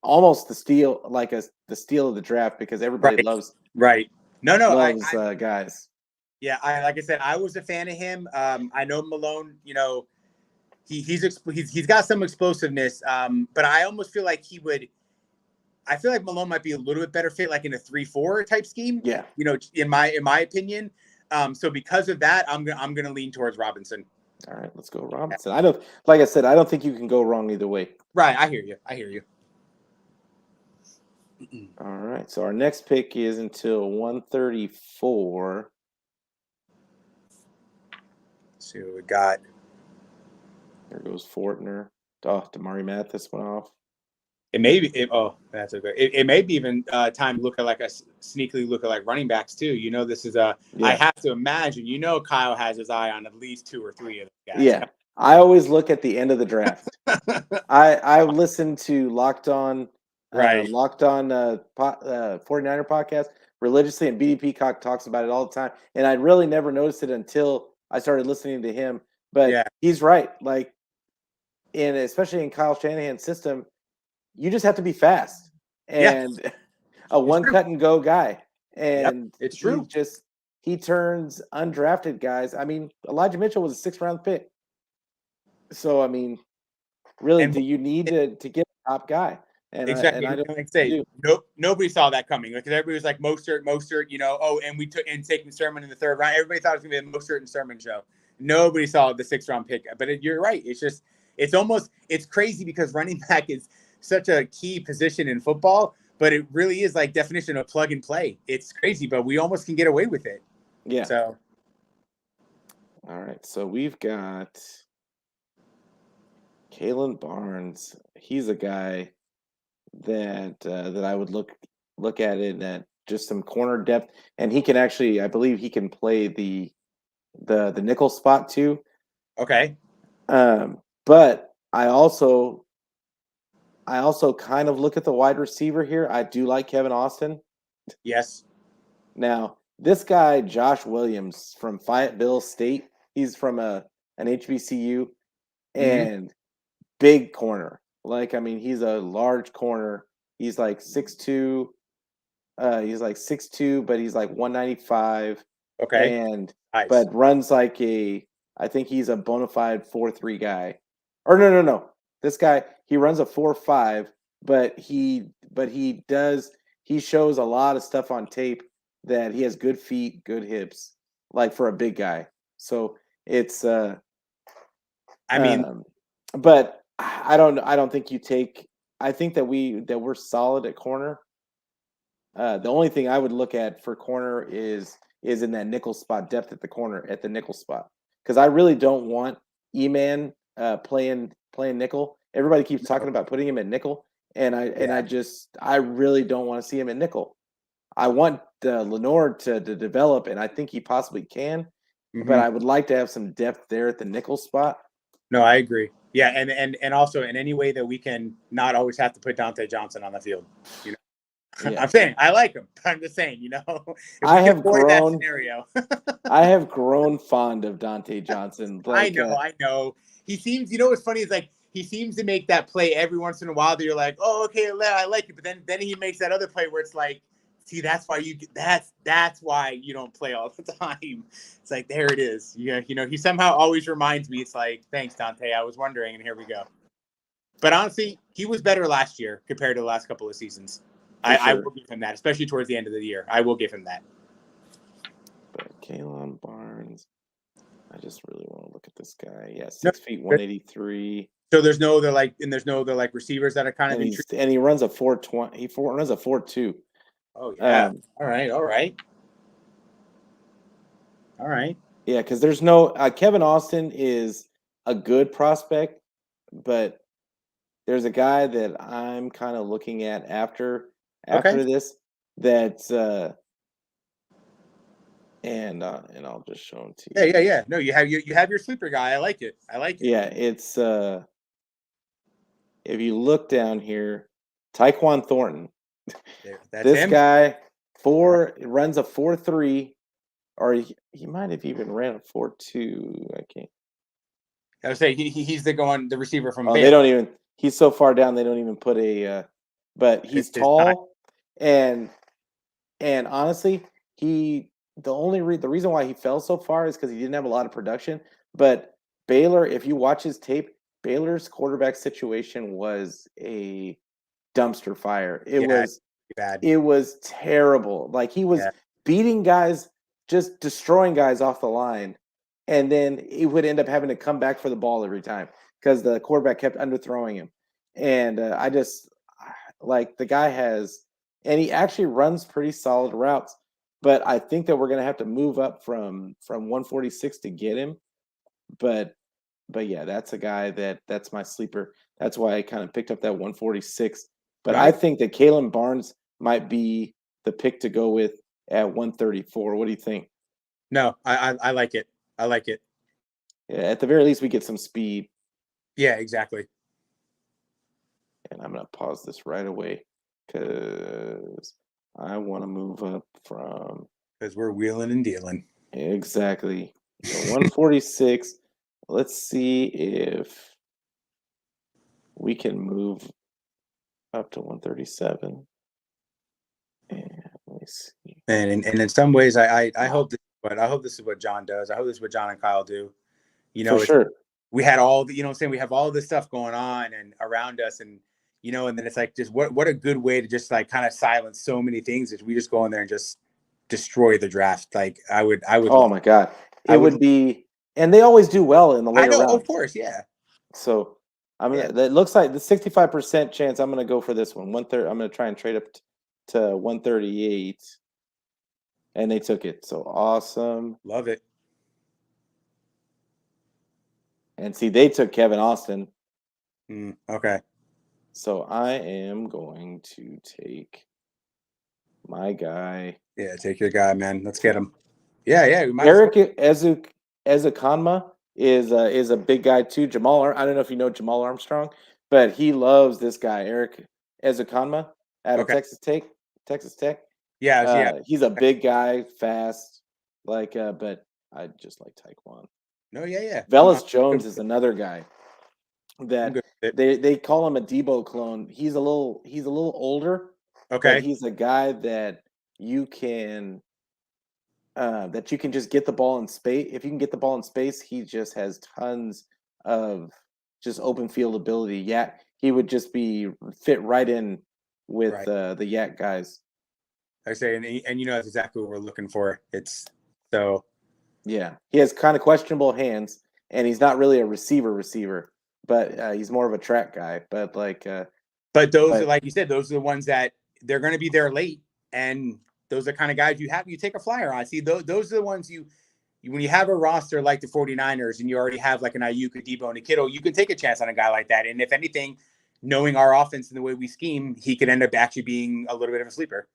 almost the steal, the steal of the draft, because everybody loves loves guys. Yeah, like I said, I was a fan of him. I know Malone, he's got some explosiveness, but I almost feel like I feel like Malone might be a little bit better fit like in a 3-4 type scheme. Yeah. In my opinion. So because of that, I'm gonna lean towards Robinson. All right, let's go Robinson. I don't think you can go wrong either way. Right, I hear you. All right, so our next pick is until 134. Let's see what we got. There goes Fortner. Oh, Damari Mathis went off. It may be. That's okay. It may be even time to look at sneakily look at like running backs too. This is I have to imagine. Kyle has his eye on at least 2 or 3 of the guys. Yeah, I always look at the end of the draft. I listen to Locked On 49er podcast religiously, and BD Peacock talks about it all the time. And I really never noticed it until I started listening to him. But he's right. Like and especially in Kyle Shanahan's system, you just have to be fast Yeah, and a it's one true. cut and go guy. Yep, And it's true. he turns undrafted guys. I mean, Elijah Mitchell was a 6th-round pick. So I mean, really, And do you need to get a top guy? And exactly, I don't like I say, do. nobody saw that coming. Like, 'cause everybody was like Mostert, you know. Oh, and we took and taking Sermon in the 3rd round. Everybody thought it was gonna be a Mostert and Sermon show. Nobody saw the 6th-round pick. But you're right. It's crazy because running back is such a key position in football, but it really is like definition of plug and play. It's crazy, but we almost can get away with it. Yeah. So, all right. So we've got Kalyn Barnes. He's a guy that I would look at it at just some corner depth, and he can actually, I believe, he can play the nickel spot too. okay. But I also kind of look at the wide receiver here. I do like Kevin Austin. Yes. Now, this guy, Josh Williams from Fayetteville State, he's from an HBCU Mm-hmm. and big corner. Like, I mean, he's a large corner. He's like 6'2". He's like 6'2", but he's like 195 Okay. and Nice. but runs like I think he's a bona fide 4-3 guy. Or no. This guy, he runs a 4-5, but he shows a lot of stuff on tape that he has good feet, good hips, like for a big guy. So it's I mean, um but I don't think you take I think that we're solid at corner. The only thing I would look at for corner is in that nickel spot depth at the corner at the nickel spot because I really don't want E-Man playing nickel. Everybody keeps talking about putting him at nickel, and yeah. I really don't want to see him at nickel. I want Lenore to develop, and I think he possibly can, but Mm-hmm. I would like to have some depth there at the nickel spot. No, I agree. Yeah, and also in any way that we can not always have to put Dante Johnson on the field. You know, Yeah, I'm saying I like him. But I'm just saying, you know, if I we can have avoid that grown. scenario. I have grown fond of Dante Johnson. Like, I know. He seems. You know what's funny is like he seems to make that play every once in a while that you're like, oh, okay, I like it. But then he makes that other play where it's like, see, that's why you don't play all the time. It's like there it is. Yeah, you know, he somehow always reminds me. It's like, thanks, Dante. I was wondering, and here we go. But honestly, he was better last year compared to the last couple of seasons. for I sure. will give him that, especially towards the end of the year. I will give him that. But Kalyn Barnes, I just really want to look at this guy. Yeah, No, 6 feet 183, so there's no other like receivers that are kind of intriguing. and he runs a 420. Runs a 4.2. Oh yeah. Um, All right. All right. yeah, because there's no Kevin Austin is a good prospect, but there's a guy that I'm kind of looking at Okay. after this that's and I'll just show him to you. Yeah. No, you have your sleeper guy. I like it. I like it. Yeah, it's if you look down here, Taekwon Thornton. There, that's This him. guy All right. runs a 4.3, or he might have even ran a 4.2. I can't. I would say he's the receiver from Oh, they Baylor. don't even. He's so far down they don't even put a. But he's His time. tall, and honestly, the reason why he fell so far is because he didn't have a lot of production. But Baylor, if you watch his tape, Baylor's quarterback situation was a dumpster fire. Yeah. Bad. It was terrible. Like he was Yeah. beating guys, just destroying guys off the line, and then he would end up having to come back for the ball every time because the quarterback kept underthrowing him. And I just like the guy has, and he actually runs pretty solid routes. But I think that we're gonna have to move up from 146 to get him. But yeah, that's a guy that's my sleeper. That's why I kind of picked up that 146. But I Right. think that Kalyn Barnes might be the pick to go with at 134. What do you think? No, I like it. I like it. Yeah, at the very least, we get some speed. Yeah. Exactly. And I'm gonna pause this right away because I want to move up from Because we're wheeling and dealing. exactly. So 146. Let's see if we can move up to 137. And let me see. And in some ways, I hope this is what John does. I hope this is what John and Kyle do. For sure. We had all the, I'm saying, we have all this stuff going on and around us, and and then it's like, just what a good way to just like kind of silence so many things is we just go in there and just destroy the draft. Like I would. Oh my God, it would be, and they always do well in the later rounds. Of course, yeah. So it looks like the 65% chance I'm gonna go for this one. 130. I'm gonna try and trade up to 138, and they took it. So awesome. Love it. And see, they took Kevin Austin. Okay. So I am going to take my guy. Yeah, take your guy, man. Let's get him. Yeah. Eric Ezukanma is a big guy too. I don't know if you know Jamal Armstrong, but he loves this guy, Eric Ezukanma, out of Texas Tech. Yeah. He's a big guy, fast, but I just like Taekwon. No, yeah. Velus Jones is another guy that they call him a Debo clone. He's a little older. Okay. But he's a guy that you can just get the ball in space. If you can get the ball in space, he just has tons of just open field ability. Yeah, he would just be fit right in with the Yak guys. I say, and that's exactly what we're looking for. It's so. Yeah, he has kind of questionable hands, and he's not really a receiver, but he's more of a track guy. But but those are, like you said, those are the ones that they're going to be there late, and those are the kind of guys you take a flyer on. See, those are the ones when you have a roster like the 49ers and you already have like an Ayuk, a Deebo, and a Kittle, you can take a chance on a guy like that. And if anything, knowing our offense and the way we scheme, he could end up actually being a little bit of a sleeper.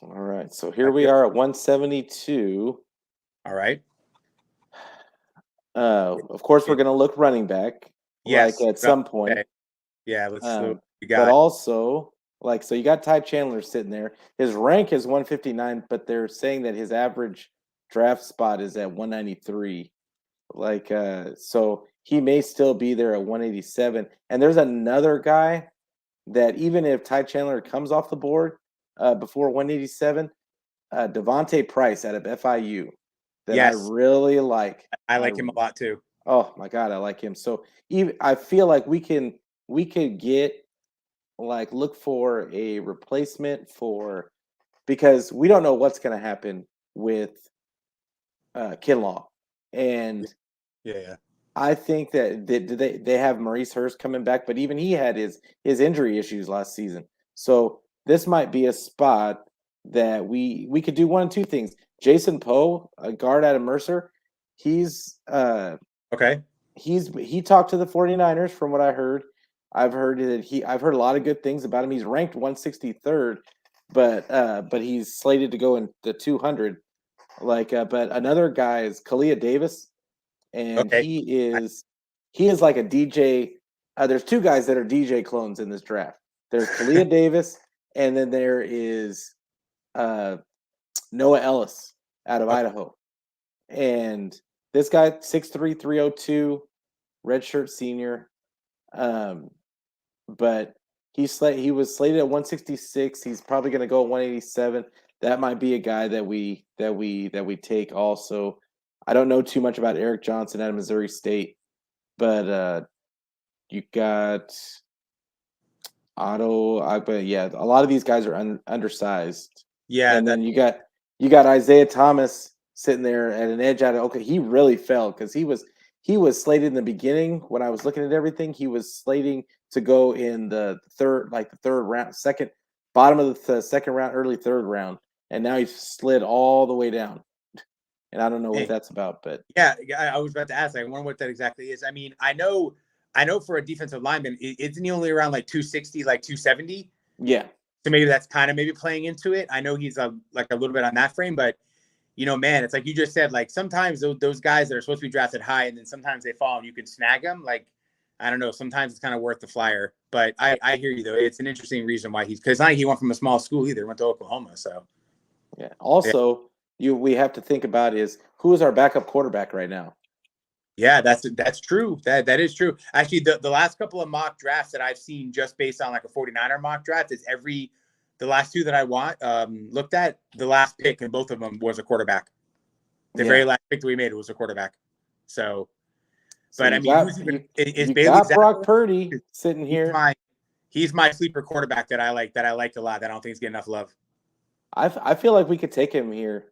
All right, so here we are at 172. All right. Of course, we're going to look running back, at some point. Okay. Yeah, let's see what we got. But also, so you got Tai Chandler sitting there. His rank is 159, but they're saying that his average draft spot is at 193. So he may still be there at 187. And there's another guy that even if Tai Chandler comes off the board before 187, Devontae Price out of FIU that I really like. I like him a lot too. Oh my God, I like him. So I feel like we could get look for a replacement because we don't know what's going to happen with Kinlaw, and I think that they have Maurice Hurst coming back, but even he had his injury issues last season. So this might be a spot that we could do one of two things. Jason Poe, a guard out of Mercer, he's okay. He talked to the 49ers from what I heard. I've heard a lot of good things about him. He's ranked 163rd, but he's slated to go in the 200. But another guy is Kalia Davis, and he is like a DJ. There's two guys that are DJ clones in this draft. There's Kalia Davis, and then there is Noah Ellis out of Idaho. And this guy, 6'3", 302, redshirt senior. But he was slated at 166. He's probably going to go at 187. That might be a guy that we take also. I don't know too much about Eric Johnson out of Missouri State, but you got Otto. But yeah, a lot of these guys are undersized. Yeah, and then you got Isaiah Thomas sitting there at an edge out of he really fell because he was slated in the beginning when I was looking at everything. He was slating to go in the third round, bottom of the second round, early third round, and now he's slid all the way down. And I don't know what that's about, but yeah, I was about to ask. I wonder what that exactly is. I mean, I know for a defensive lineman, isn't he only around 260, 270? Yeah. So maybe that's kind of maybe playing into it. I know he's a little bit on that frame, but man, it's like you just said, sometimes those guys that are supposed to be drafted high and then sometimes they fall and you can snag them. I don't know. Sometimes it's kind of worth the flyer, but I hear you though. It's an interesting reason why because not he went from a small school either. He went to Oklahoma. So yeah. Also, we have to think about is who is our backup quarterback right now? Yeah, that's true. That is true. Actually, the last couple of mock drafts that I've seen just based on like a 49er mock draft is the last two that I looked at, the last pick and both of them was a quarterback. The very last pick that we made was a quarterback. So but I mean, is you Bailey got Brock Zappa? Purdy sitting here. He's my sleeper quarterback that I liked a lot. That I don't think he's getting enough love. I feel like we could take him here,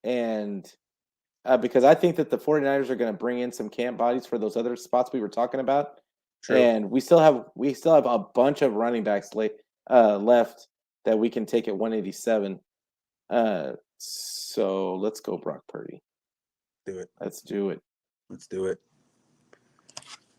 and because I think that the 49ers are going to bring in some camp bodies for those other spots we were talking about. True. And we still have a bunch of running backs left that we can take at 187. So let's go Brock Purdy. Do it. Let's do it. Let's do it.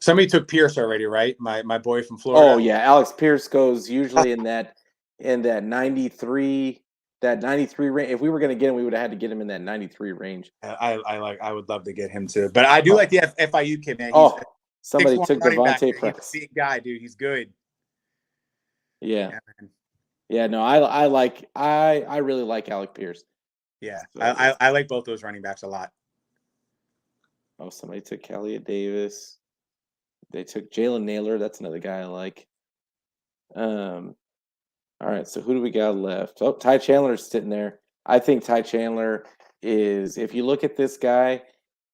Somebody took Pierce already, right? My boy from Florida. Oh yeah, Alex Pierce goes usually in that 93 range. If we were going to get him, we would have had to get him in that 93 range. I would love to get him too, but I do like the FIU kid, man. Somebody took Devontae Price. He's a big guy, dude. He's good. Yeah. Yeah, no, I really like Alec Pierce. Yeah, so, I like both those running backs a lot. Oh, somebody took Kalia Davis. They took Jalen Naylor. That's another guy I like. All right, so who do we got left? Oh, Tai Chandler's sitting there. I think Tai Chandler is, if you look at this guy,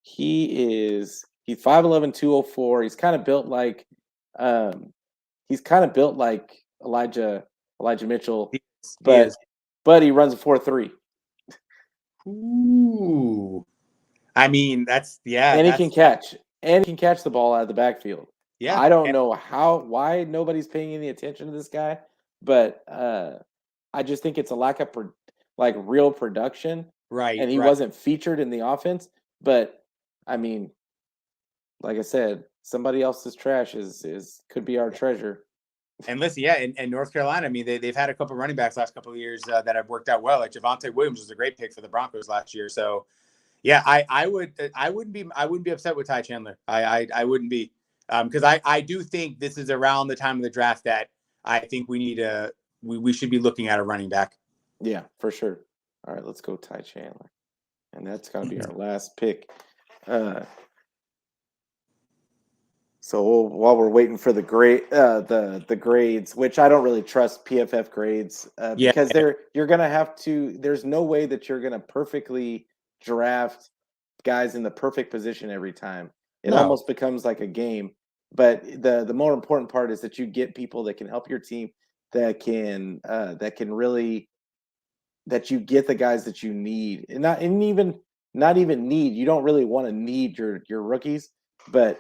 he's 5'11", 204. He's kind of built like Elijah Mitchell, but he runs a 4.3. Ooh. I mean, and he can catch. And he can catch the ball out of the backfield. Yeah. I don't know why nobody's paying any attention to this guy, but I just think it's a lack of real production. Right. And he wasn't featured in the offense. But I mean, like I said, somebody else's trash could be our treasure. And listen, in North Carolina, I mean, they've had a couple running backs last couple of years that have worked out well. Like Javonte Williams was a great pick for the Broncos last year. So yeah, I wouldn't be upset with Tai Chandler. I wouldn't be, because I do think this is around the time of the draft that I think we should be looking at a running back. Yeah, for sure. All right, let's go Tai Chandler, and that's gonna be our last pick. So while we're waiting for the grades, which I don't really trust PFF grades, because you're gonna have to. There's no way that you're gonna perfectly draft guys in the perfect position every time. It almost becomes like a game. But the more important part is that you get people that can help your team, that you get the guys that you need, and not even need. You don't really want to need your rookies, but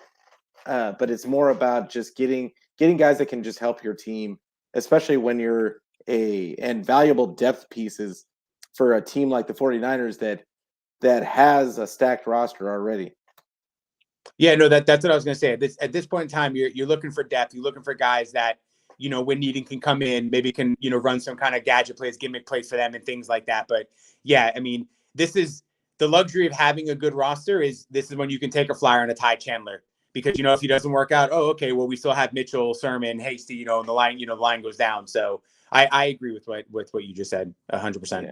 it's more about just getting guys that can just help your team, especially when you're and valuable depth pieces for a team like the 49ers that has a stacked roster already. Yeah, no, that's what I was going to say. At this point in time, you're looking for depth. You're looking for guys that, when needing can come in, maybe can, run some kind of gadget plays, gimmick plays for them and things like that. But yeah, I mean, this is the luxury of having a good roster this is when you can take a flyer on a Tai Chandler, because, if he doesn't work out, oh, okay, well, we still have Mitchell, Sermon, Hasty, and the line goes down. So I agree with what you just said 100%.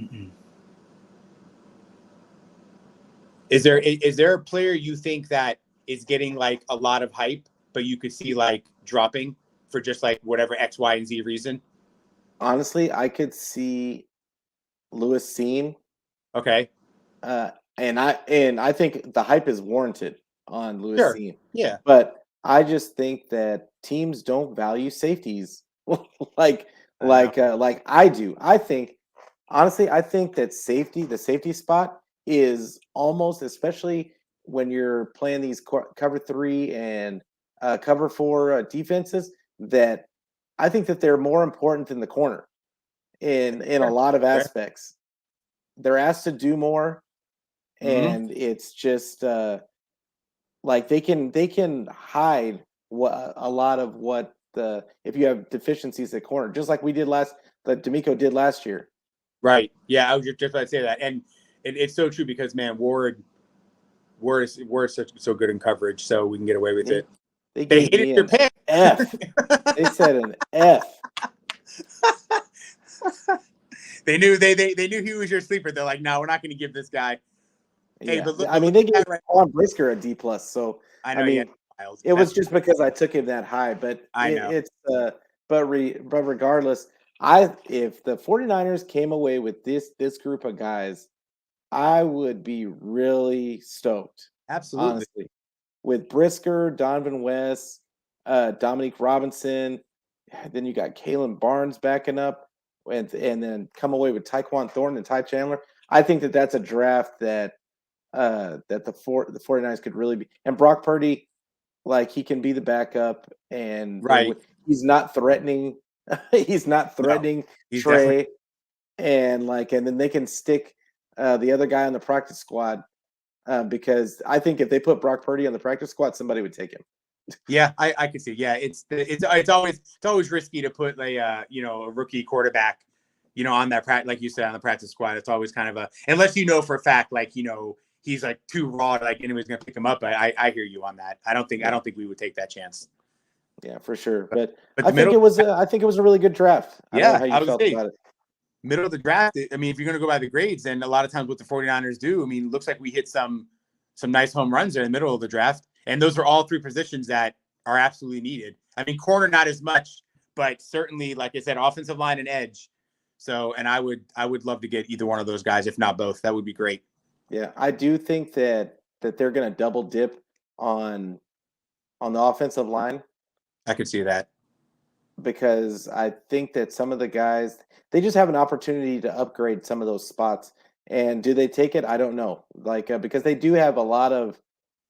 Yeah. Is there a player you think that is getting like a lot of hype, but you could see like dropping for just like whatever X, Y, and Z reason? Honestly, I could see Lewis Cine. Okay. And I think the hype is warranted on Lewis Cine. Yeah. But I just think that teams don't value safeties like I do. I think that the safety spot is almost, especially when you're playing these cover 3 and cover 4 defenses, that I think that they're more important than the corner in a lot of aspects. They're asked to do more, and it's just like they can hide a lot of what if you have deficiencies at corner, just like that D'Amico did last year. Right. Yeah, I was just about to say that, and it's so true because, man, Ward is so good in coverage, so we can get away with it. They hated your pick. F. They said an F. They knew he was your sleeper. They're like, no, we're not going to give this guy. Hey, Yeah, but I look mean they at gave that right. Juan Brisker a D plus, so I I know, yeah, mean wild. it was That's just because I took him that high, but I know. but regardless, I if the 49ers came away with this group of guys, I would be really stoked, Absolutely. honestly. With Brisker, Donovan West, Dominique Robinson, then you got Kalyn Barnes backing up, and then come away with Taekwon Thornton and Tai Chandler. I think that that's a draft that the 49ers could really be, and Brock Purdy, like he can be the backup, and Right. he's not threatening. He's not No, threatening he's definitely Trey, and then they can stick the other guy on the practice squad because I think if they put Brock Purdy on the practice squad, somebody would take him. yeah, I could see. Yeah, it's always risky to put a rookie quarterback, on that like you said, on the practice squad. It's always kind of unless for a fact he's like too raw, like anybody's gonna pick him up. I hear you on that. I don't Yeah, think we would take that chance. yeah, for sure. But, But but the middle, I think it was a really good draft. I don't know yeah, how you I would felt say about it. middle of the draft. I mean, if you're gonna go by the grades, then a lot of times what the 49ers do, I mean, it looks like we hit some nice home runs there in the middle of the draft, and those are all three positions that are absolutely needed. I mean, corner not as much, but certainly, like I said, offensive line and edge. So, and I would love to get either one of those guys, if not both. That would be great. Yeah, I do think that they're going to double dip on on the offensive line I could see that. because I think that some of the guys they just have an opportunity to upgrade some of those spots. And do they take it? I don't know. Like because they do have a lot of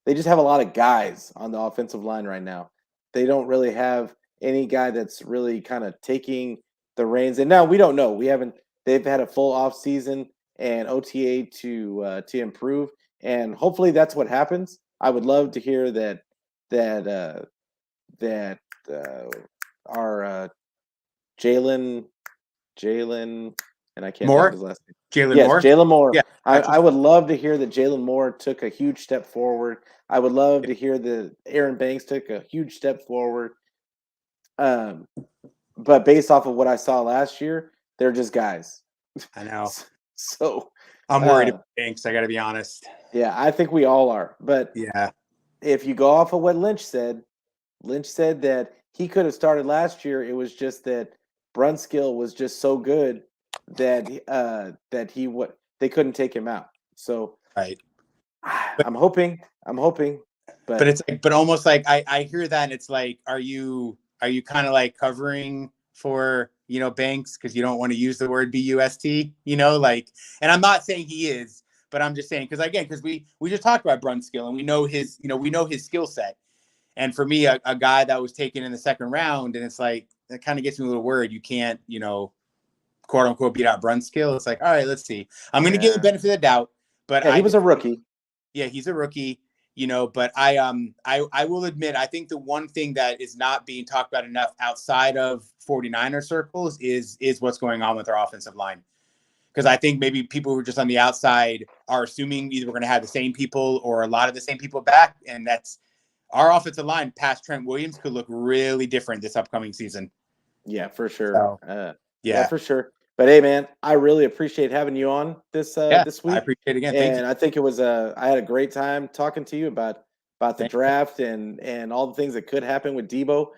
they just have a lot of guys on the offensive line right now. They don't really have any guy that's really kind of taking the reins. And now we don't know. We haven't. They've had a full off season and OTA to improve, and hopefully that's what happens. I would love to hear that that our Jalen Jalen and I can't think of Moore, his last name. Jalen Yes, Moore. Jalen Moore. Yeah, gotcha. I would love to hear that Jalen Moore took a huge step forward. I would love to hear that Aaron Banks took a huge step forward. Um, but based off of what I saw last year, they're just guys. I know. So, I'm worried uh, about Banks. I got to be honest. yeah, I think we all are. But Yeah. if you go off of what Lynch said that he could have started last year. It was just that Brunskill was just so good that that they couldn't take him out. So Right. I'm hoping, But but it's like, but almost like I hear that, and it's like, are you kind of like covering for Banks because you don't want to use the word bust, like, and I'm not saying he is, but I'm just saying because we just talked about Brunskill and we know his skill set, and for me a guy that was taken in the second round, and it's like that kind of gets me a little worried. You can't quote unquote beat out Brunskill. It's like, all right, let's see. I'm going to give the yeah, benefit of the doubt, but yeah, he was a rookie. yeah, he's a rookie, but I will admit, I think the one thing that is not being talked about enough outside of 49er circles is what's going on with our offensive line. Because I think maybe people who are just on the outside are assuming either we're going to have the same people or a lot of the same people back, and that's our offensive line past Trent Williams could look really different this upcoming season. Yeah, for sure. So Yeah, yeah, for sure. But hey, man, I really appreciate having you on yeah, this I week, appreciate it again. Thank you. and I think it was I had a great time talking to you about the Thank draft and all the things that could happen with Debo.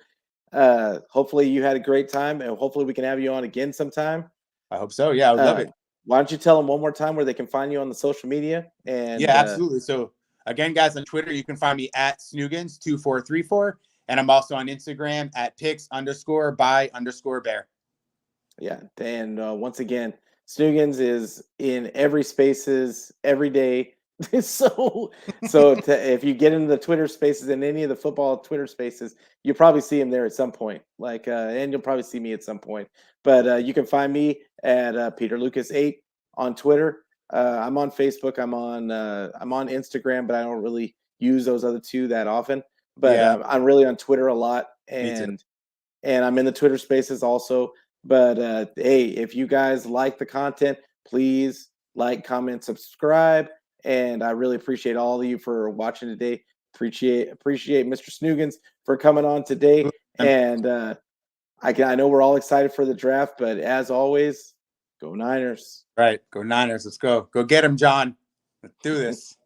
Hopefully you had a great time, and hopefully we can have you on again sometime. I hope so. Yeah, I would love Uh, it. why don't you tell them one more time where they can find you on the social media? Yeah, And absolutely. So again, guys, on Twitter, you can find me at Snoogans2434. And I'm also on Instagram at pics_by_bear. yeah, and once again, Snoogans is in every spaces every day. If you get into the Twitter spaces and any of the football Twitter spaces, you probably see him there at some point. And you'll probably see me at some point. But you can find me at Peter Lucas 8 on Twitter. I'm on Facebook. I'm on Instagram, but I don't really use those other two that often. But Yeah, I'm really on Twitter a lot, me too. and I'm in the Twitter spaces also. But hey, if you guys like the content, please like, comment, subscribe. And I really appreciate all of you for watching today. Appreciate Mr. Snoogans for coming on today. And I know we're all excited for the draft, but as always, go Niners. Right. Go Niners. Let's go. Go get him, John. Let's do this.